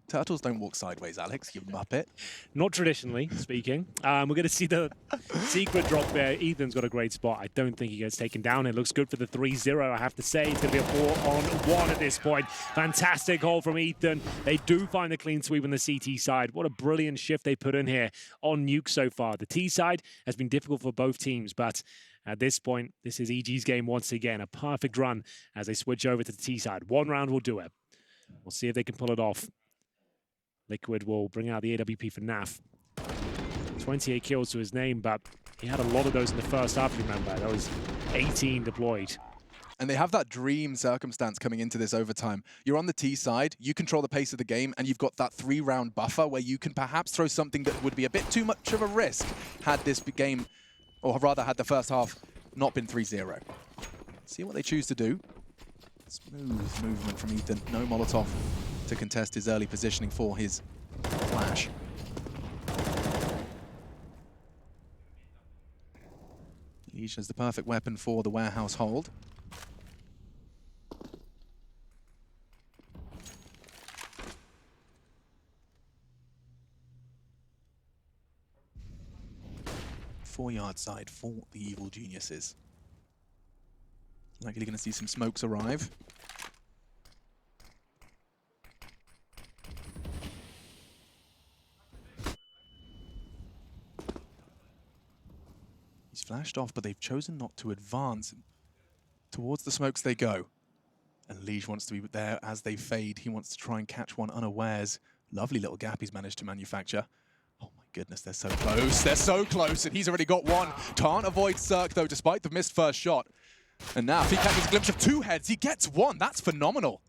Turtles don't walk sideways, Alex, you muppet. Not traditionally speaking. We're going to see the secret drop there. Ethan's got a great spot. I don't think he gets taken down. It looks good for the 3-0, I have to say. It's going to be a 4-on-1 at this point. Fantastic hold from Ethan. They do find the clean sweep on the CT side. What a brilliant shift they put in here on Nuke so far. The T side has been difficult for both teams, but at this point, this is EG's game once again. A perfect run as they switch over to the T side. 1 round will do it. We'll see if they can pull it off. Liquid will bring out the AWP for Naf. 28 kills to his name, but he had a lot of those in the first half, remember. There was 18 deployed. And they have that dream circumstance coming into this overtime. You're on the T side, you control the pace of the game, and you've got that 3-round buffer where you can perhaps throw something that would be a bit too much of a risk had this game, or rather had the first half not been 3-0. See what they choose to do. Smooth movement from Ethan. No Molotov to contest his early positioning for his flash. Elige has the perfect weapon for the warehouse hold. Four-yard side for the Evil Geniuses. Likely going to see some smokes arrive. He's flashed off, but they've chosen not to advance. Towards the smokes they go. And Elige wants to be there as they fade. He wants to try and catch one unawares. Lovely little gap he's managed to manufacture. Oh my goodness, they're so close. They're so close, and he's already got one. Can't avoid Cirque, though, despite the missed first shot. And now, if he catches a glimpse of 2 heads, he gets 1. That's phenomenal.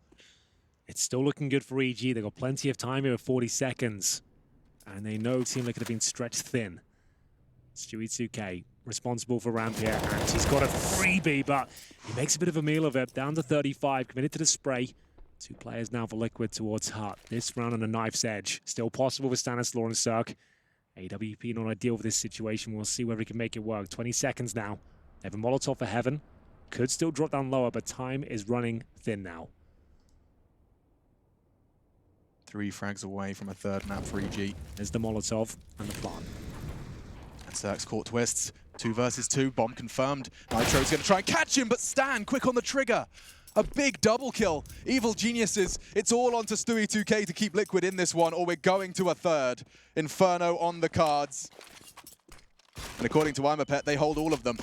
It's still looking good for EG. They've got plenty of time here with 40 seconds. And they know it seemed like it had been stretched thin. Stewie 2K responsible for ramp here, and he's got a freebie, but he makes a bit of a meal of it. Down to 35, committed to the spray. 2 players now for Liquid towards Hut. This round on a knife's edge. Still possible with Stanislaw and Cirque. AWP not ideal with this situation. We'll see whether he can make it work. 20 seconds now. They have a Molotov for Heaven. Could still drop down lower, but time is running thin now. 3 frags away from a third map for EG. There's the Molotov and the plant. And Cirque's caught twists. 2 versus 2. Bomb confirmed. Nitro's going to try and catch him, but Stan quick on the trigger. A big double kill. Evil geniuses. It's all on to Stewie2K to keep Liquid in this one, or we're going to a third. Inferno on the cards. And according to Imapet, they hold all of them.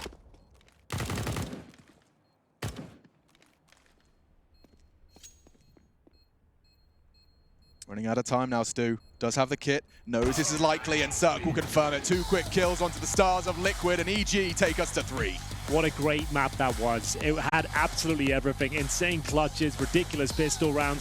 Running out of time now, Stu. Does have the kit, knows this is likely, and Cirque will confirm it. 2 quick kills onto the stars of Liquid, and EG take us to 3. What a great map that was. It had absolutely everything. Insane clutches, ridiculous pistol rounds.